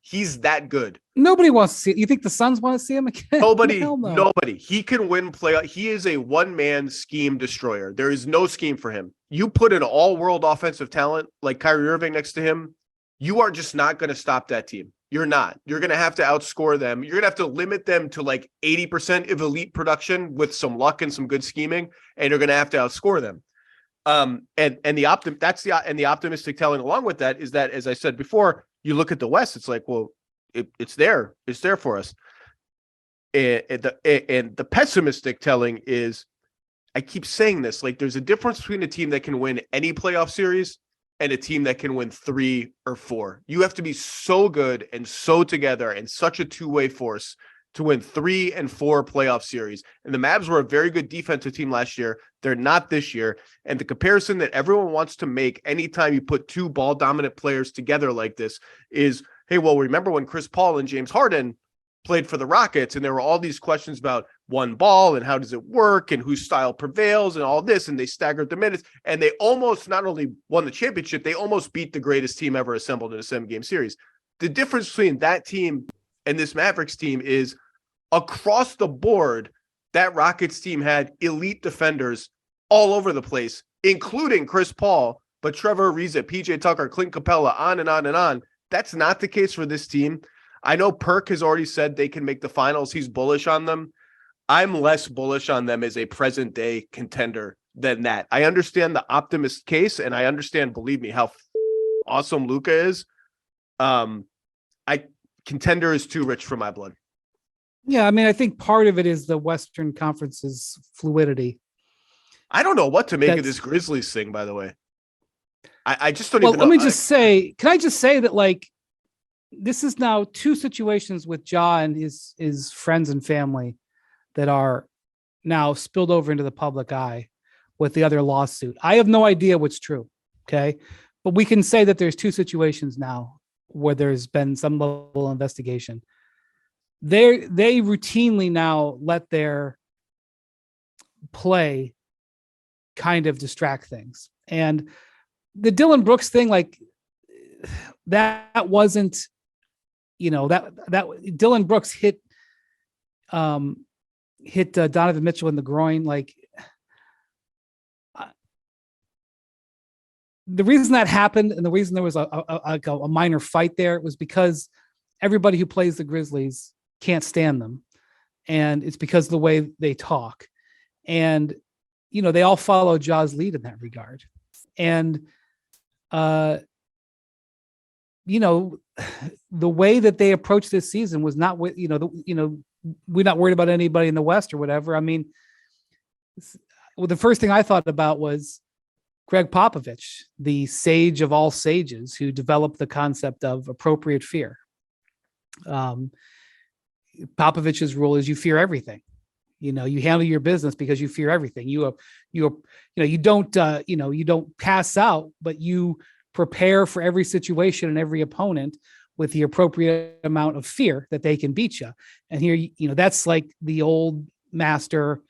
He's that good. Nobody wants to see it. You think the Suns want to see him again? Nobody. He can win playoff. He is a one-man scheme destroyer. There is no scheme for him. You put an all-world offensive talent like Kyrie Irving next to him, you are just not going to stop that team. You're not. You're going to have to outscore them. You're going to have to limit them to like 80% of elite production with some luck and some good scheming, and you're going to have to outscore them. The optimistic telling along with that is that, as I said before, you look at the West, it's like, well, it's there for us. And the pessimistic telling is, I keep saying this, like there's a difference between a team that can win any playoff series and a team that can win 3 or 4. You have to be so good and so together and such a two-way force to win 3 and 4 playoff series. And the Mavs were a very good defensive team last year. They're not this year. And the comparison that everyone wants to make anytime you put two ball dominant players together like this is, hey, well, remember when Chris Paul and James Harden played for the Rockets and there were all these questions about one ball and how does it work and whose style prevails and all this, and they staggered the minutes and they almost not only won the championship, they almost beat the greatest team ever assembled in a 7-game series. the difference between that team and this Mavericks team is across the board, that Rockets team had elite defenders all over the place, including Chris Paul, but Trevor Ariza, PJ Tucker, Clint Capella, on and on and on. That's not the case for this team. I know Perk has already said they can make the finals. He's bullish on them. I'm less bullish on them as a present day contender than that. I understand the optimist case, and I understand, believe me, how awesome Luka is. Contender is too rich for my blood. Yeah, I mean, I think part of it is the Western Conference's fluidity. I don't know what to make of this Grizzlies thing, by the way. I just don't even know. Let me just say, can I just say that, like, this is now two situations with Ja and his friends and family that are now spilled over into the public eye with the other lawsuit. I have no idea what's true. Okay. But we can say that there's two situations now where there's been some level of investigation. They routinely now let their play kind of distract things. And the Dylan Brooks thing, like, that wasn't, that Dylan Brooks hit Donovan Mitchell in the groin. Like, the reason that happened and the reason there was a minor fight there was because everybody who plays the Grizzlies can't stand them. And it's because of the way they talk. And, they all follow Ja's lead in that regard. And, the way that they approached this season was not with, we're not worried about anybody in the West or whatever. I mean, the first thing I thought about was Greg Popovich, the sage of all sages who developed the concept of appropriate fear. Popovich's rule is you fear everything. You handle your business because you fear everything. You don't pass out, but you prepare for every situation and every opponent with the appropriate amount of fear that they can beat you. And here, that's like the old master,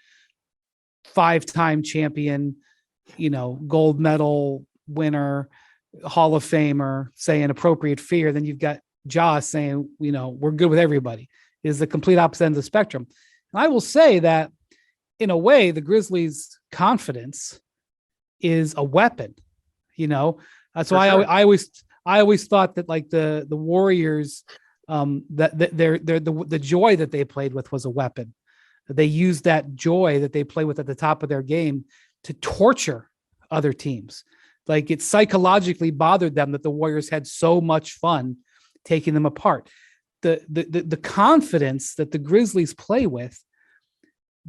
5-time champion, gold medal winner, Hall of Famer saying appropriate fear. Then you've got Ja saying, we're good with everybody. It is the complete opposite end of the spectrum. And I will say that in a way, the Grizzlies' confidence is a weapon, That's why sure. I always thought that, like, the Warriors, that the joy that they played with was a weapon. They used that joy that they play with at the top of their game to torture other teams. Like, it psychologically bothered them that the Warriors had so much fun taking them apart. The confidence that the Grizzlies play with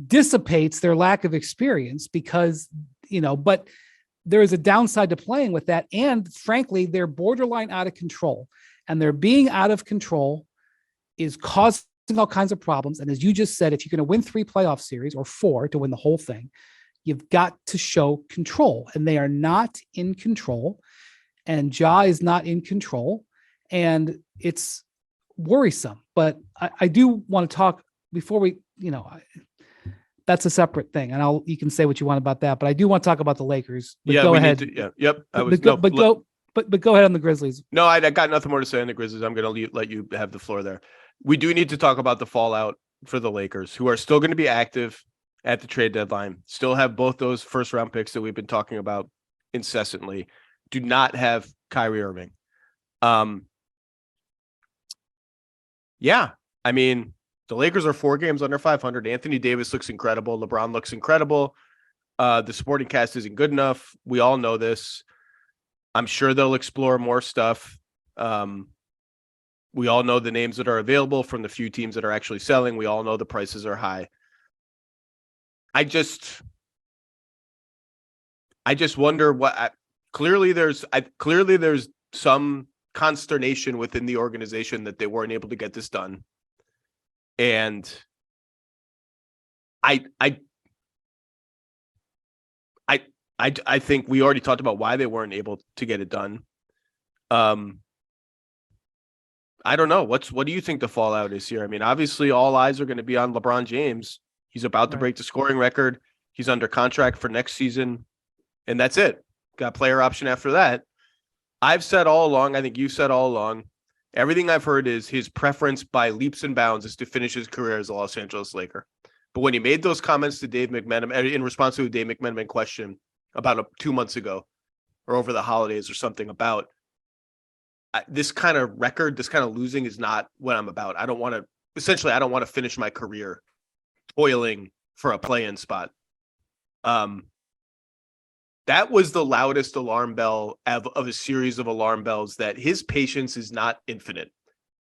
dissipates their lack of experience because, but there is a downside to playing with that. And frankly, they're borderline out of control, and their being out of control is causing all kinds of problems. And as you just said, if you're going to win 3 playoff series or 4 to win the whole thing, you've got to show control, and they are not in control, and Ja is not in control, and it's worrisome. But I do want to talk before we, that's a separate thing, and you can say what you want about that. But I do want to talk about the Lakers. But yeah, go ahead. Yep. But go ahead on the Grizzlies. No, I got nothing more to say on the Grizzlies. I'm going to let you have the floor there. We do need to talk about the fallout for the Lakers, who are still going to be active at the trade deadline. Still have both those first round picks that we've been talking about incessantly. Do not have Kyrie Irving. Yeah, I mean, the Lakers are 4 games under 500. Anthony Davis looks incredible. LeBron looks incredible. The supporting cast isn't good enough. We all know this. I'm sure they'll explore more stuff. We all know the names that are available from the few teams that are actually selling. We all know the prices are high. I just wonder what. Clearly, there's some consternation within the organization that they weren't able to get this done. And I think we already talked about why they weren't able to get it done. I don't know. What do you think the fallout is here? I mean, obviously all eyes are going to be on LeBron James. He's about to break the scoring record. He's under contract for next season, and that's it. Got player option after that. I've said all along, I think you said all along, Everything I've heard is his preference by leaps and bounds is to finish his career as a Los Angeles Laker. But when he made those comments to Dave McMenamin in response to a Dave McMenamin question about 2 months ago or over the holidays or something about this kind of record, this kind of losing is not what I'm about. I don't want to finish my career toiling for a play-in spot. That was the loudest alarm bell of a series of alarm bells that his patience is not infinite.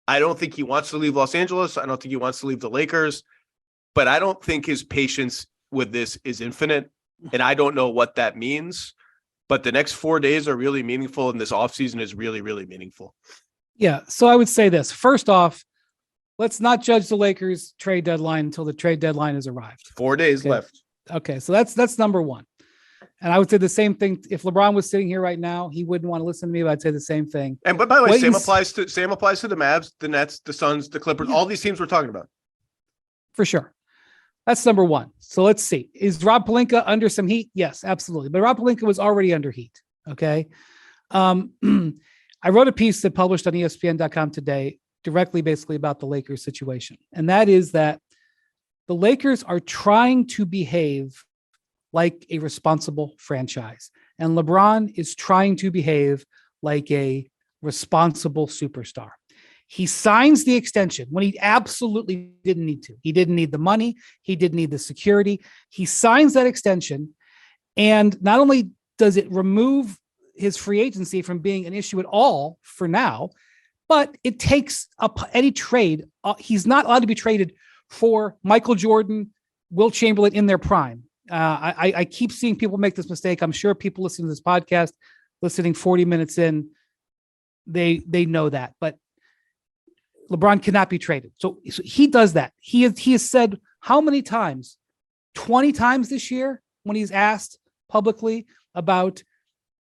I don't think he wants to leave Los Angeles. I don't think he wants to leave the Lakers, but I don't think his patience with this is infinite. And I don't know what that means, but the next 4 days are really meaningful. And this offseason is really, really meaningful. Yeah. So I would say this. First off, let's not judge the Lakers trade deadline until the trade deadline has arrived. 4 days left. Okay. So that's number one. And I would say the same thing. If LeBron was sitting here right now, he wouldn't want to listen to me, but I'd say the same thing. And but by the way, same applies to the Mavs, the Nets, the Suns, the Clippers, all these teams we're talking about. For sure. That's number one. So let's see. Is Rob Pelinka under some heat? Yes, absolutely. But Rob Pelinka was already under heat. Okay. I wrote a piece that published on ESPN.com today directly basically about the Lakers situation. And that is that the Lakers are trying to behave like a responsible franchise. And LeBron is trying to behave like a responsible superstar. He signs the extension when he absolutely didn't need to. He didn't need the money. He didn't need the security. He signs that extension. And not only does it remove his free agency from being an issue at all for now, but it takes up any trade. He's not allowed to be traded for Michael Jordan, Wilt Chamberlain in their prime. I keep seeing people make this mistake. I'm sure people listening to this podcast, listening 40 minutes in, they know that. But LeBron cannot be traded. So he does that. He has said how many times? 20 times this year when he's asked publicly about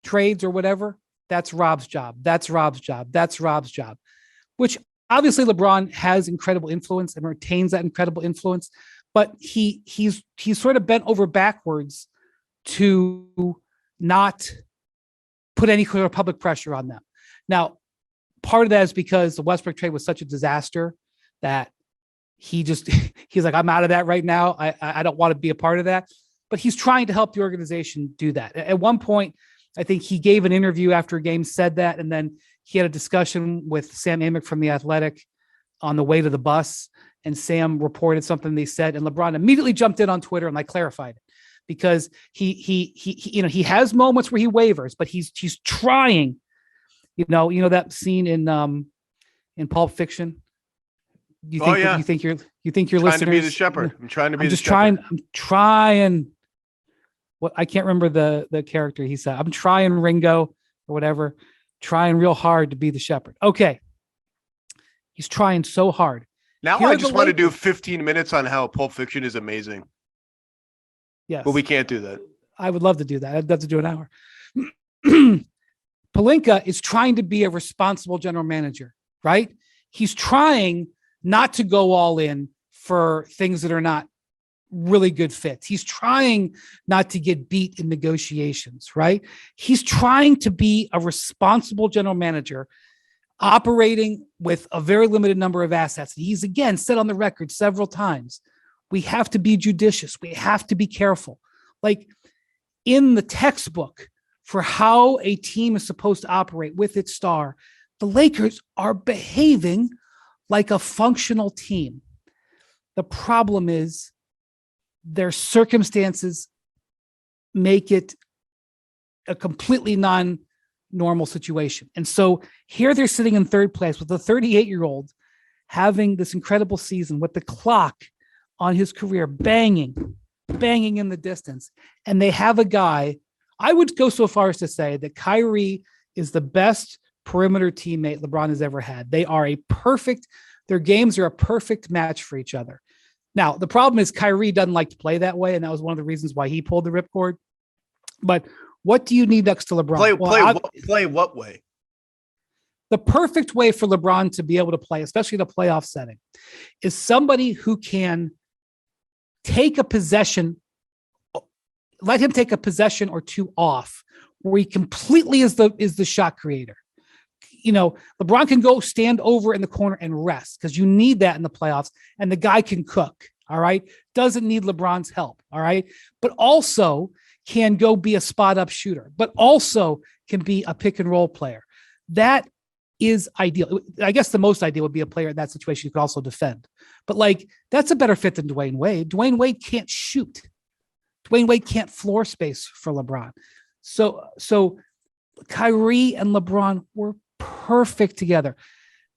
trades or whatever. That's Rob's job. That's Rob's job. That's Rob's job. Which obviously LeBron has incredible influence and retains that incredible influence. But he's sort of bent over backwards to not put any kind of public pressure on them. Now, part of that is because the Westbrook trade was such a disaster that he's like, I'm out of that right now. I don't want to be a part of that. But he's trying to help the organization do that. At one point, I think he gave an interview after a game, said that, and then he had a discussion with Sam Amick from The Athletic on the way to the bus. And Sam reported something they said, and LeBron immediately jumped in on Twitter and clarified it because he has moments where he wavers, but he's trying. You know that scene in Pulp Fiction. You think your listeners trying to be the shepherd. I'm trying to be. I'm trying. What I can't remember the character he said. I'm trying Ringo or whatever. Trying real hard to be the shepherd. Okay, he's trying so hard. Now I just want to do 15 minutes on how Pulp Fiction is amazing. Yes. But we can't do that. I would love to do that. I'd love to do an hour. Pelinka is trying to be a responsible general manager, right? He's trying not to go all in for things that are not really good fits. He's trying not to get beat in negotiations, right? He's trying to be a responsible general manager operating with a very limited number of assets. He's again said on the record several times, we have to be judicious. We have to be careful. Like in the textbook for how a team is supposed to operate with its star, the Lakers are behaving like a functional team. The problem is their circumstances make it a completely non-normal situation. And so here they're sitting in third place with a 38-year-old having this incredible season with the clock on his career banging in the distance. And they have a guy, I would go so far as to say that Kyrie is the best perimeter teammate LeBron has ever had. Their games are a perfect match for each other. Now, the problem is Kyrie doesn't like to play that way, and that was one of the reasons why he pulled the ripcord. But what do you need next to LeBron? Play what way? The perfect way for LeBron to be able to play, especially in a playoff setting, is somebody who can take a possession, let him take a possession or two off, where he completely is the shot creator. LeBron can go stand over in the corner and rest because you need that in the playoffs. And the guy can cook. All right. Doesn't need LeBron's help. All right. But also can go be a spot up shooter, but also can be a pick and roll player. That is ideal. I guess the most ideal would be a player in that situation who could also defend. But like, that's a better fit than Dwayne Wade. Dwayne Wade can't shoot. Dwayne Wade can't floor space for LeBron. So Kyrie and LeBron were perfect together.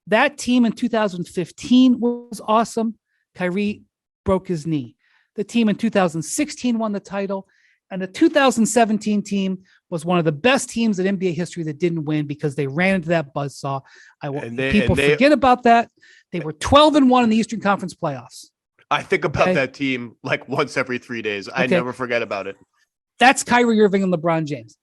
That team in 2015 was awesome. Kyrie broke his knee. The team in 2016 won the title. And the 2017 team was one of the best teams in NBA history that didn't win because they ran into that buzzsaw. People forget about that. They were 12-1 in the Eastern Conference playoffs. I think about that team like once every 3 days. I never forget about it. That's Kyrie Irving and LeBron James.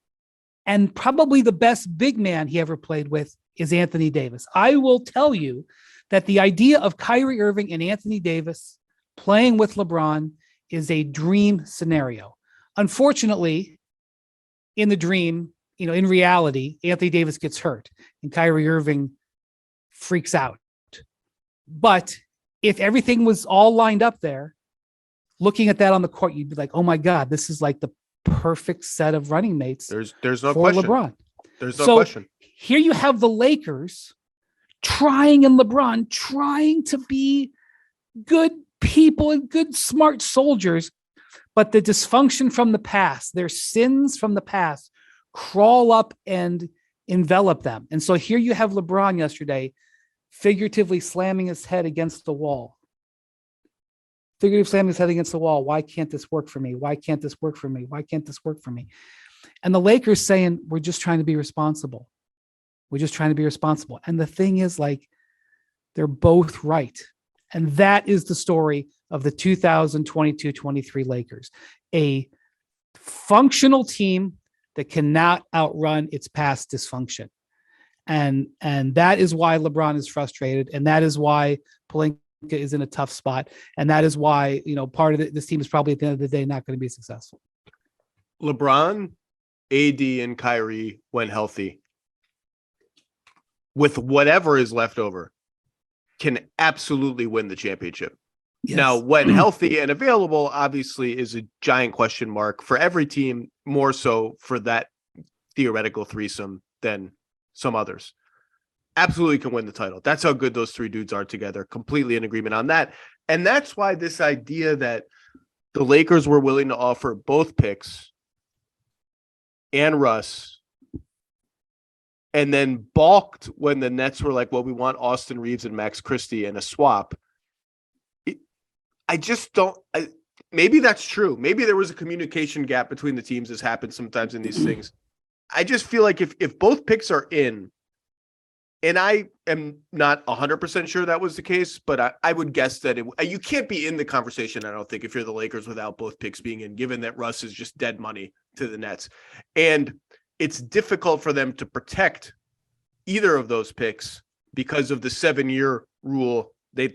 And probably the best big man he ever played with is Anthony Davis. I will tell you that the idea of Kyrie Irving and Anthony Davis playing with LeBron is a dream scenario. Unfortunately, in the dream, in reality, Anthony Davis gets hurt and Kyrie Irving freaks out. But if everything was all lined up there, looking at that on the court, you'd be like, oh my God, this is like the perfect set of running mates. There's no for question. LeBron. There's no question. Here you have the Lakers and LeBron trying to be good people and good, smart soldiers. But the dysfunction from the past, their sins from the past, crawl up and envelop them. And so here you have LeBron yesterday, figuratively slamming his head against the wall. Why can't this work for me? Why can't this work for me? Why can't this work for me? And the Lakers saying, we're just trying to be responsible. And the thing is, like, they're both right. And that is the story of the 2022-23 Lakers, a functional team that cannot outrun its past dysfunction. And that is why LeBron is frustrated. And that is why Pelinka is in a tough spot. And that is why, part of this team is probably at the end of the day not going to be successful. LeBron, AD, and Kyrie, when healthy, with whatever is left over, can absolutely win the championship. Yes. Now, when healthy and available, obviously, is a giant question mark for every team, more so for that theoretical threesome than some others. Absolutely can win the title. That's how good those three dudes are together. Completely in agreement on that. And that's why this idea that the Lakers were willing to offer both picks and Russ, and then balked when the Nets were like, well, we want Austin Reeves and Max Christie in a swap. I just don't. Maybe that's true. Maybe there was a communication gap between the teams, as happens sometimes in these things. I just feel like if both picks are in, and I am not 100% sure that was the case, but I would guess that you can't be in the conversation, I don't think, if you're the Lakers without both picks being in, given that Russ is just dead money to the Nets. And it's difficult for them to protect either of those picks because of the 7-year rule. They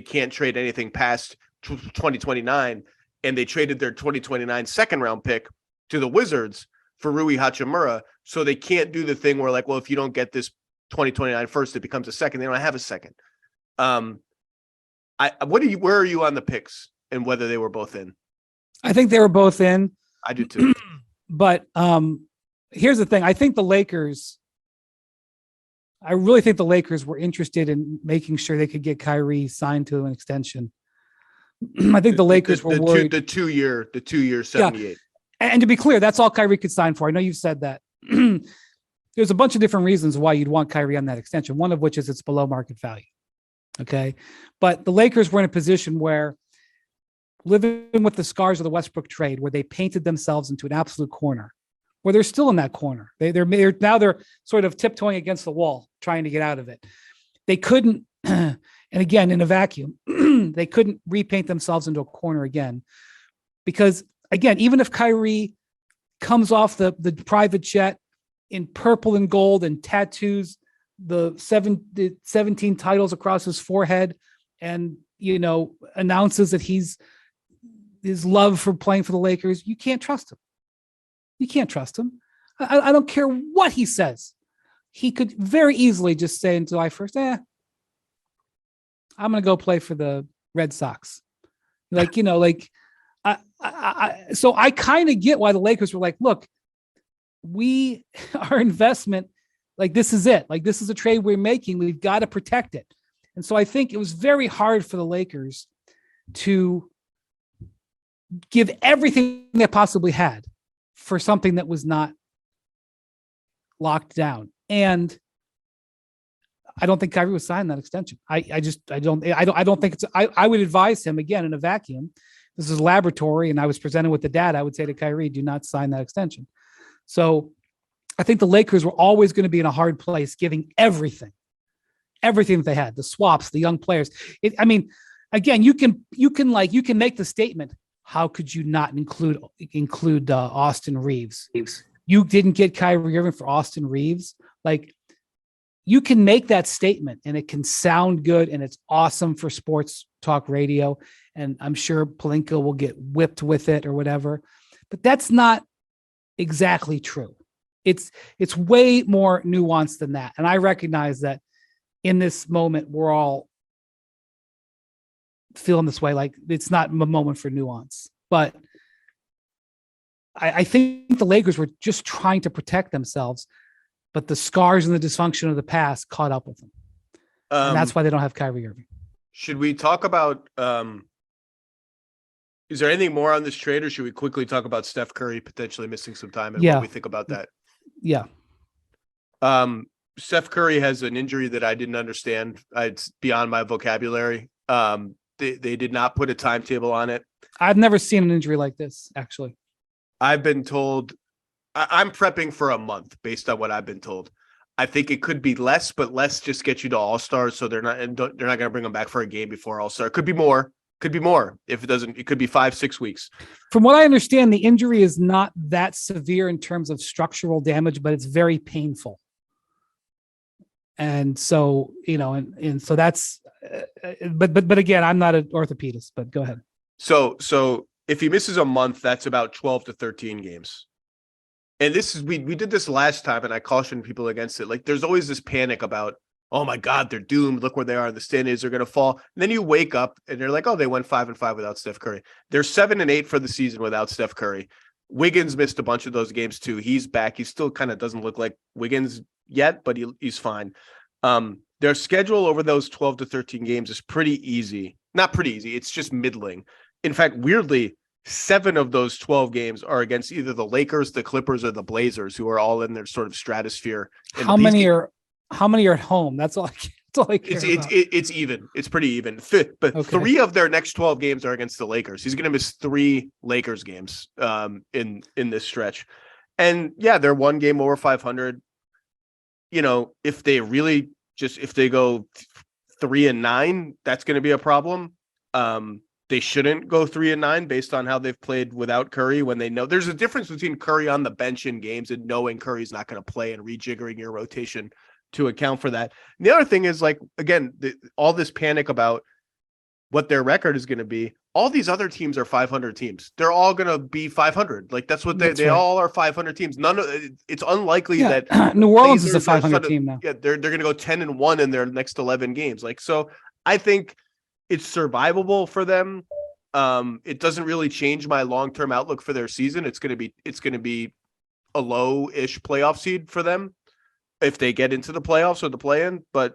can't trade anything past 2029, and they traded their 2029 second round pick to the Wizards for Rui Hachimura. So they can't do the thing where, like, well, if you don't get this 2029 first, it becomes a second. They don't have a second. Where are you on the picks and whether they were both in? I think they were both in. I do too. But here's the thing. I really think the Lakers were interested in making sure they could get Kyrie signed to an extension. I think the Lakers were worried. The two year 78. Yeah. And to be clear, that's all Kyrie could sign for. I know you've said that. There's a bunch of different reasons why you'd want Kyrie on that extension, one of which is it's below market value. Okay. But the Lakers were in a position where, living with the scars of the Westbrook trade, where they painted themselves into an absolute corner, where they're still in that corner. They're sort of tiptoeing against the wall, trying to get out of it. They couldn't, and again, in a vacuum, they couldn't repaint themselves into a corner again. Because again, even if Kyrie comes off the private jet in purple and gold and tattoos the 17 titles across his forehead and, announces that his love for playing for the Lakers, you can't trust him. You can't trust him. I don't care what he says. he could very easily just say on July 1st, I'm going to go play for the Red Sox. Like, so I kind of get why the Lakers were like, look, our investment, like, this is it. Like, this is a trade we're making. We've got to protect it. And so I think it was very hard for the Lakers to give everything they possibly had for something that was not locked down. And I don't think Kyrie would sign that extension. I don't think I would advise him, again, in a vacuum. This is a laboratory and I was presented with the data. I would say to Kyrie, do not sign that extension. So I think the Lakers were always going to be in a hard place, giving everything that they had, the swaps, the young players. Again, you can make the statement, how could you not include Austin Reeves? You didn't get Kyrie Irving for Austin Reeves. Like, you can make that statement and it can sound good and it's awesome for sports talk radio. And I'm sure Pelinka will get whipped with it or whatever, but that's not exactly true. It's way more nuanced than that. And I recognize that in this moment, we're all feeling this way. Like, it's not a moment for nuance, but I think the Lakers were just trying to protect themselves, but the scars and the dysfunction of the past caught up with them. And that's why they don't have Kyrie Irving. Should we talk about, is there anything more on this trade, or should we quickly talk about Steph Curry potentially missing some time and what we think about that? Yeah. Steph Curry has an injury that I didn't understand. It's beyond my vocabulary. They did not put a timetable on it. I've never seen an injury like this, actually. I've been told, I'm prepping for a month based on what I've been told. I think it could be less, but less just get you to All-Stars, so they're not going to bring them back for a game before All-Star. It could be more. If it doesn't, it could be 5-6 weeks. From what I understand, the injury is not that severe in terms of structural damage, but it's very painful. And so, and so that's, but again, I'm not an orthopedist, but go ahead. So if he misses a month, that's about 12 to 13 games. And this is, we did this last time and I cautioned people against it. Like, there's always this panic about, oh my God, they're doomed. Look where they are in the standings. They're going to fall. And then you wake up and they're like, oh, they went 5-5 without Steph Curry. They're 7-8 for the season without Steph Curry. Wiggins missed a bunch of those games too. He's back. He still kind of doesn't look like Wiggins yet, but he's fine. Their schedule over those 12 to 13 games is pretty easy. Not pretty easy. It's just middling. In fact, weirdly, 7 of those 12 games are against either the Lakers, the Clippers, or the Blazers, who are all in their sort of stratosphere. And how many are at home? That's all I care about. It's even. It's pretty even. But okay. 3 of their next 12 games are against the Lakers. He's going to miss 3 Lakers games in this stretch. And yeah, they're 1 game over 500. If they go 3-9, that's going to be a problem. They shouldn't go 3-9 based on how they've played without Curry, when they know there's a difference between Curry on the bench in games and knowing Curry's not going to play and rejiggering your rotation to account for that. And the other thing is, like, again, all this panic about what their record is going to be. All these other teams are 500 teams. They're all going to be 500. Like, that's what they all are 500 teams. It's unlikely that New Orleans is a 500 team now. Yeah, they're going to go 10-1 in their next 11 games. Like, so I think it's survivable for them. It doesn't really change my long-term outlook for their season. It's going to be a low-ish playoff seed for them if they get into the playoffs or the play-in. But,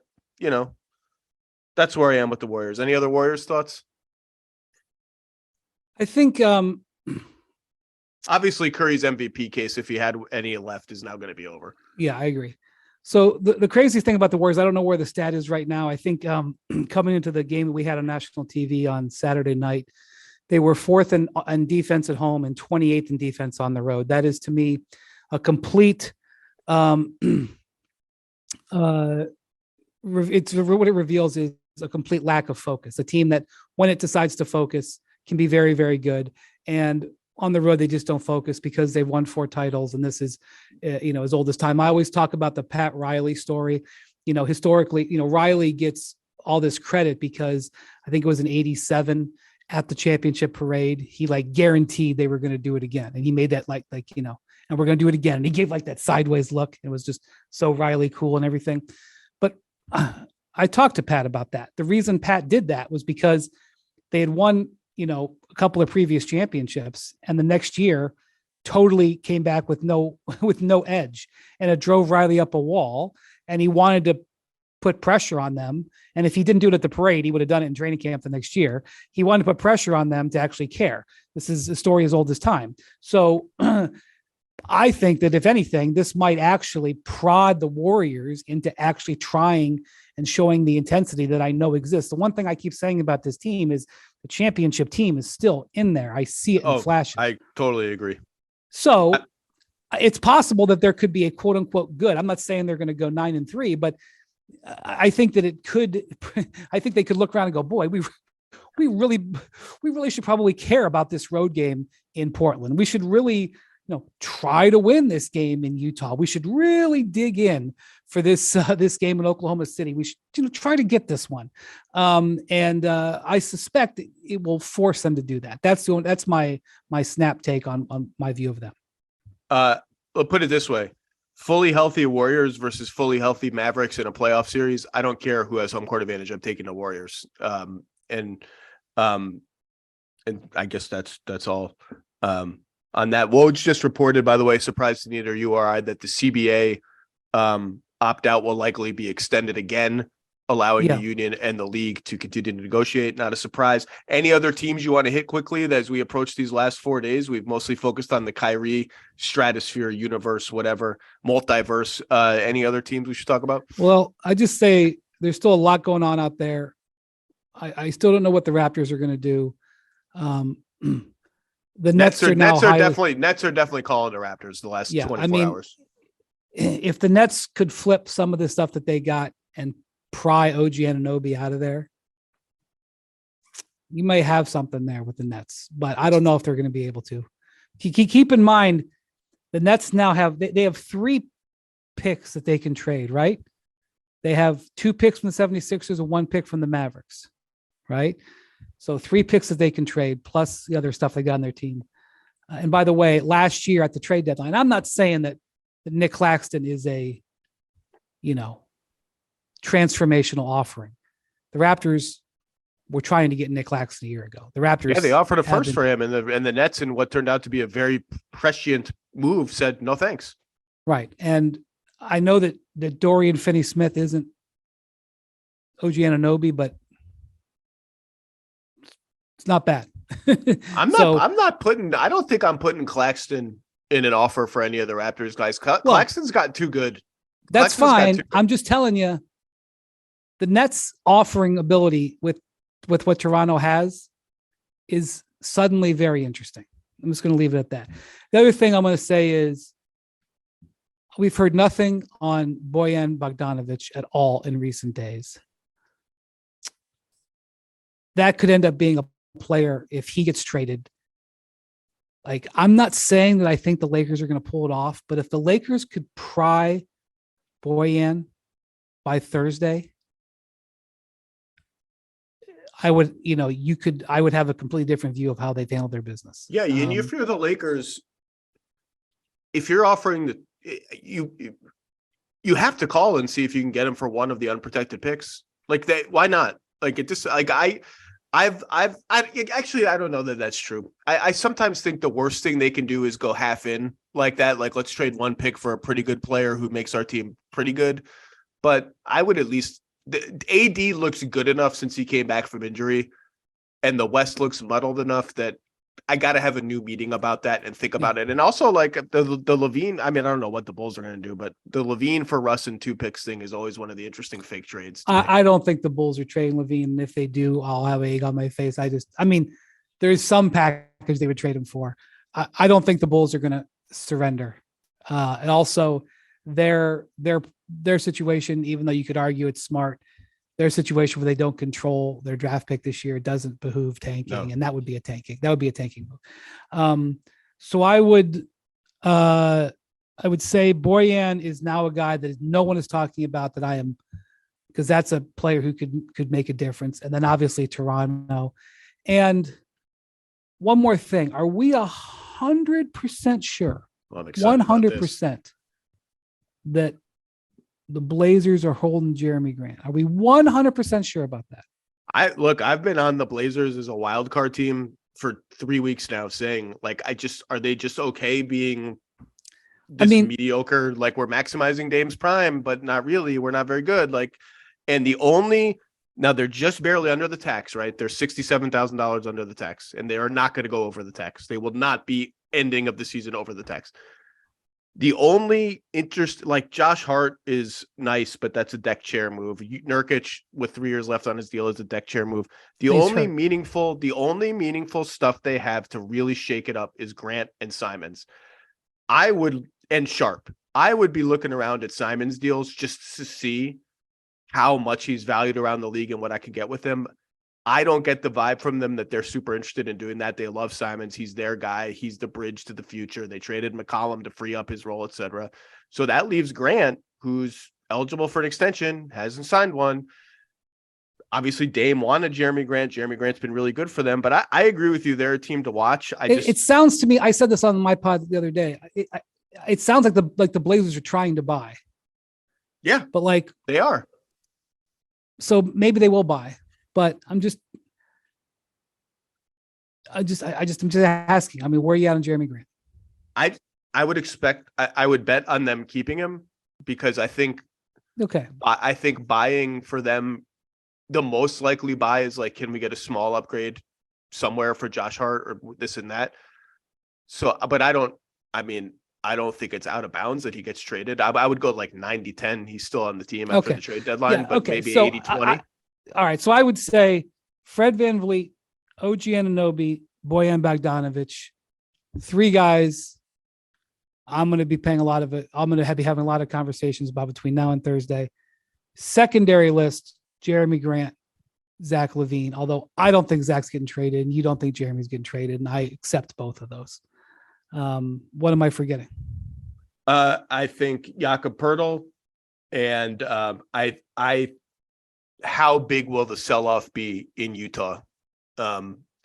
that's where I am with the Warriors. Any other Warriors thoughts? I think obviously Curry's MVP case, if he had any left, is now going to be over. Yeah, I agree. So the crazy thing about the Warriors, I don't know where the stat is right now. I think coming into the game that we had on national TV on Saturday night, they were 4th in defense at home and 28th in defense on the road. That is, to me, a complete it's what it reveals is a complete lack of focus. A team that, when it decides to focus, can be very, very good. And on the road, they just don't focus because they've won 4 titles. And this is, as old as time. I always talk about the Pat Riley story. Historically, Riley gets all this credit because I think it was in 87. at the championship parade, he like guaranteed they were going to do it again. And he made that like, and we're going to do it again. And he gave like that sideways look. It was just so Riley cool and everything. But I talked to Pat about that. The reason Pat did that was because they had won, a couple of previous championships, and the next year totally came back with no edge, and it drove Riley up a wall, and he wanted to put pressure on them. And if he didn't do it at the parade, he would have done it in training camp the next year. He wanted to put pressure on them to actually care. This is a story as old as time. So I think that if anything, this might actually prod the Warriors into actually trying and showing the intensity that I know exists. The one thing I keep saying about this team is the championship team is still in there. I see it in flashes. I totally agree. So it's possible that there could be a quote unquote good. I'm not saying they're going to go 9-3, but I think that it could. I think they could look around and go, boy, we really should probably care about this road game in Portland. We should really, try to win this game in Utah. We should really dig in for this game in Oklahoma City. We should try to get this one. And I suspect it will force them to do that. That's my snap take on my view of them. I'll put it this way. Fully healthy Warriors versus fully healthy Mavericks in a playoff series. I don't care who has home court advantage. I'm taking the Warriors. And I guess that's all. On that, Woj just reported, by the way, surprised to neither you or I, that the CBA opt-out will likely be extended again, allowing the union and the league to continue to negotiate. Not a surprise. Any other teams you want to hit quickly as we approach these last 4 days? We've mostly focused on the Kyrie stratosphere, universe, whatever, multiverse. Any other teams we should talk about? Well, I just say there's still a lot going on out there. I still don't know what the Raptors are going to do. The Nets are definitely calling the Raptors the last 24 hours. If the Nets could flip some of the stuff that they got and pry OG Anunoby out of there, you may have something there with the Nets, but I don't know if they're going to be able to. Keep in mind, the Nets now have 3 picks that they can trade, right? They have 2 picks from the 76ers and 1 pick from the Mavericks, right? So 3 picks that they can trade, plus the other stuff they got on their team. And by the way, last year at the trade deadline, I'm not saying that Nick Claxton is a, transformational offering. The Raptors were trying to get Nick Claxton a year ago. The Raptors, they offered a first for him, and the Nets, in what turned out to be a very prescient move, said no thanks. Right, and I know that Dorian Finney-Smith isn't OG Anunoby, but it's not bad. I don't think I'm putting Claxton in an offer for any of the Raptors guys. Claxton's got too good. That's fine. I'm just telling you, the Nets offering ability with what Toronto has is suddenly very interesting. I'm just going to leave it at that. The other thing I'm going to say is we've heard nothing on Bojan Bogdanovic at all in recent days. That could end up being a player if he gets traded. Like, I'm not saying that I think the Lakers are going to pull it off, but if the Lakers could pry Bojan by Thursday, I would, I would have a completely different view of how they've handled their business. Yeah. And if you're the Lakers, if you're offering you have to call and see if you can get him for one of the unprotected picks. Why not? Like, it just, like, actually, I don't know that that's true. I sometimes think the worst thing they can do is go half in like that. Like, let's trade 1 pick for a pretty good player who makes our team pretty good. But I would at least, AD looks good enough since he came back from injury, and the West looks muddled enough that I got to have a new meeting about that and think about it. And also, like, the LaVine, I mean, I don't know what the Bulls are going to do, but the LaVine for Russ and 2 picks thing is always one of the interesting fake trades. I don't think the Bulls are trading LaVine. And if they do, I'll have egg on my face. There's some package they would trade him for. I don't think the Bulls are going to surrender. And also their situation, even though you could argue it's smart, their situation where they don't control their draft pick this year doesn't behoove tanking, and that would be a tanking. That would be a tanking move. So I would say Bojan is now a guy that no one is talking about that I am, because that's a player who could make a difference. And then obviously Toronto, And one more thing. Are we 100% sure, Well, I'm excited about this. 100% that the Blazers are holding Jeremy Grant? Are we 100% sure about that? I've been on the Blazers as a wild card team for 3 weeks now, saying like, are they just okay being this mediocre? Like, we're maximizing Dame's prime, but not really. We're not very good. Like, and now they're just barely under the tax, right? They're $67,000 under the tax, and they are not going to go over the tax. They will not be ending of the season over the tax. The only interest, like Josh Hart is nice, but that's a deck chair move. Nurkic with 3 years left on his deal is a deck chair move. The only meaningful stuff they have to really shake it up is Grant and Simons. And Sharp. I would be looking around at Simons deals just to see how much he's valued around the league and what I could get with him. I don't get the vibe from them that they're super interested in doing that. They love Simons. He's their guy. He's the bridge to the future. They traded McCollum to free up his role, etc. So that leaves Grant, who's eligible for an extension, hasn't signed one. Obviously, Dame wanted Jeremy Grant. Jeremy Grant's been really good for them. But I agree with you. They're a team to watch. It sounds to me, I said this on my pod the other day. It sounds like the Blazers are trying to buy. Yeah. But like they are. So maybe they will buy. But I'm just asking. I mean, where are you at on Jeremy Grant? I would expect, I would bet on them keeping him, because I think buying for them, the most likely buy is like, can we get a small upgrade somewhere for Josh Hart or this and that? So, but I don't think it's out of bounds that he gets traded. I would go like 90-10. He's still on the team after the trade deadline, but maybe 80-20. All right. So I would say Fred VanVleet, OG Anunoby, Bojan Bogdanovic, 3 guys I'm going to be paying a lot of it. I'm going to be having a lot of conversations about between now and Thursday. Secondary list, Jeremy Grant, Zach LaVine, although I don't think Zach's getting traded and you don't think Jeremy's getting traded, and I accept both of those. What am I forgetting? I think Jakob Poeltl, and how big will the sell-off be in Utah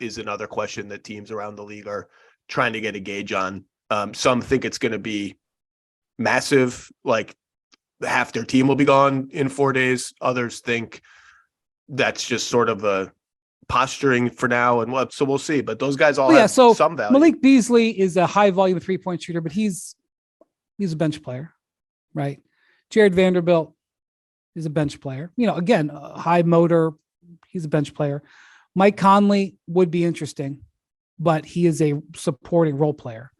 is another question that teams around the league are trying to get a gauge on. Some think it's going to be massive, like half their team will be gone in 4 days. Others think that's just sort of a posturing for now, and so we'll see. But those guys all have some value. Malik Beasley is a high volume 3-point shooter, but he's a bench player, right? Jared Vanderbilt is a bench player. Again, high motor. He's a bench player. Mike Conley would be interesting, but he is a supporting role player.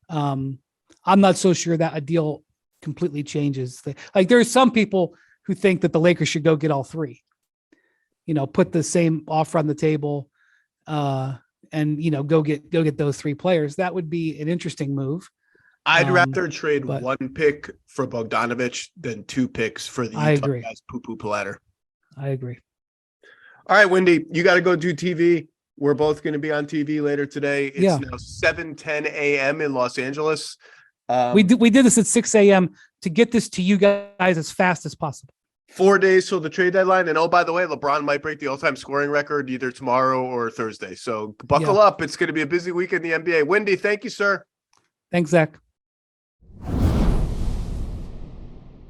I'm not so sure that a deal completely changes. Like there's some people who think that the Lakers should go get all 3. Put the same offer on the table, and go get those 3 players. That would be an interesting move. I'd rather trade 1 pick for Bogdanovic than 2 picks for the Utah guys poo-poo platter. I agree. All right, Wendy, you got to go do TV. We're both going to be on TV later today. It's now 7:10 a.m. in Los Angeles. We did this at 6 a.m. to get this to you guys as fast as possible. 4 days till the trade deadline. And by the way, LeBron might break the all-time scoring record either tomorrow or Thursday. So buckle up. It's going to be a busy week in the NBA. Wendy, thank you, sir. Thanks, Zach.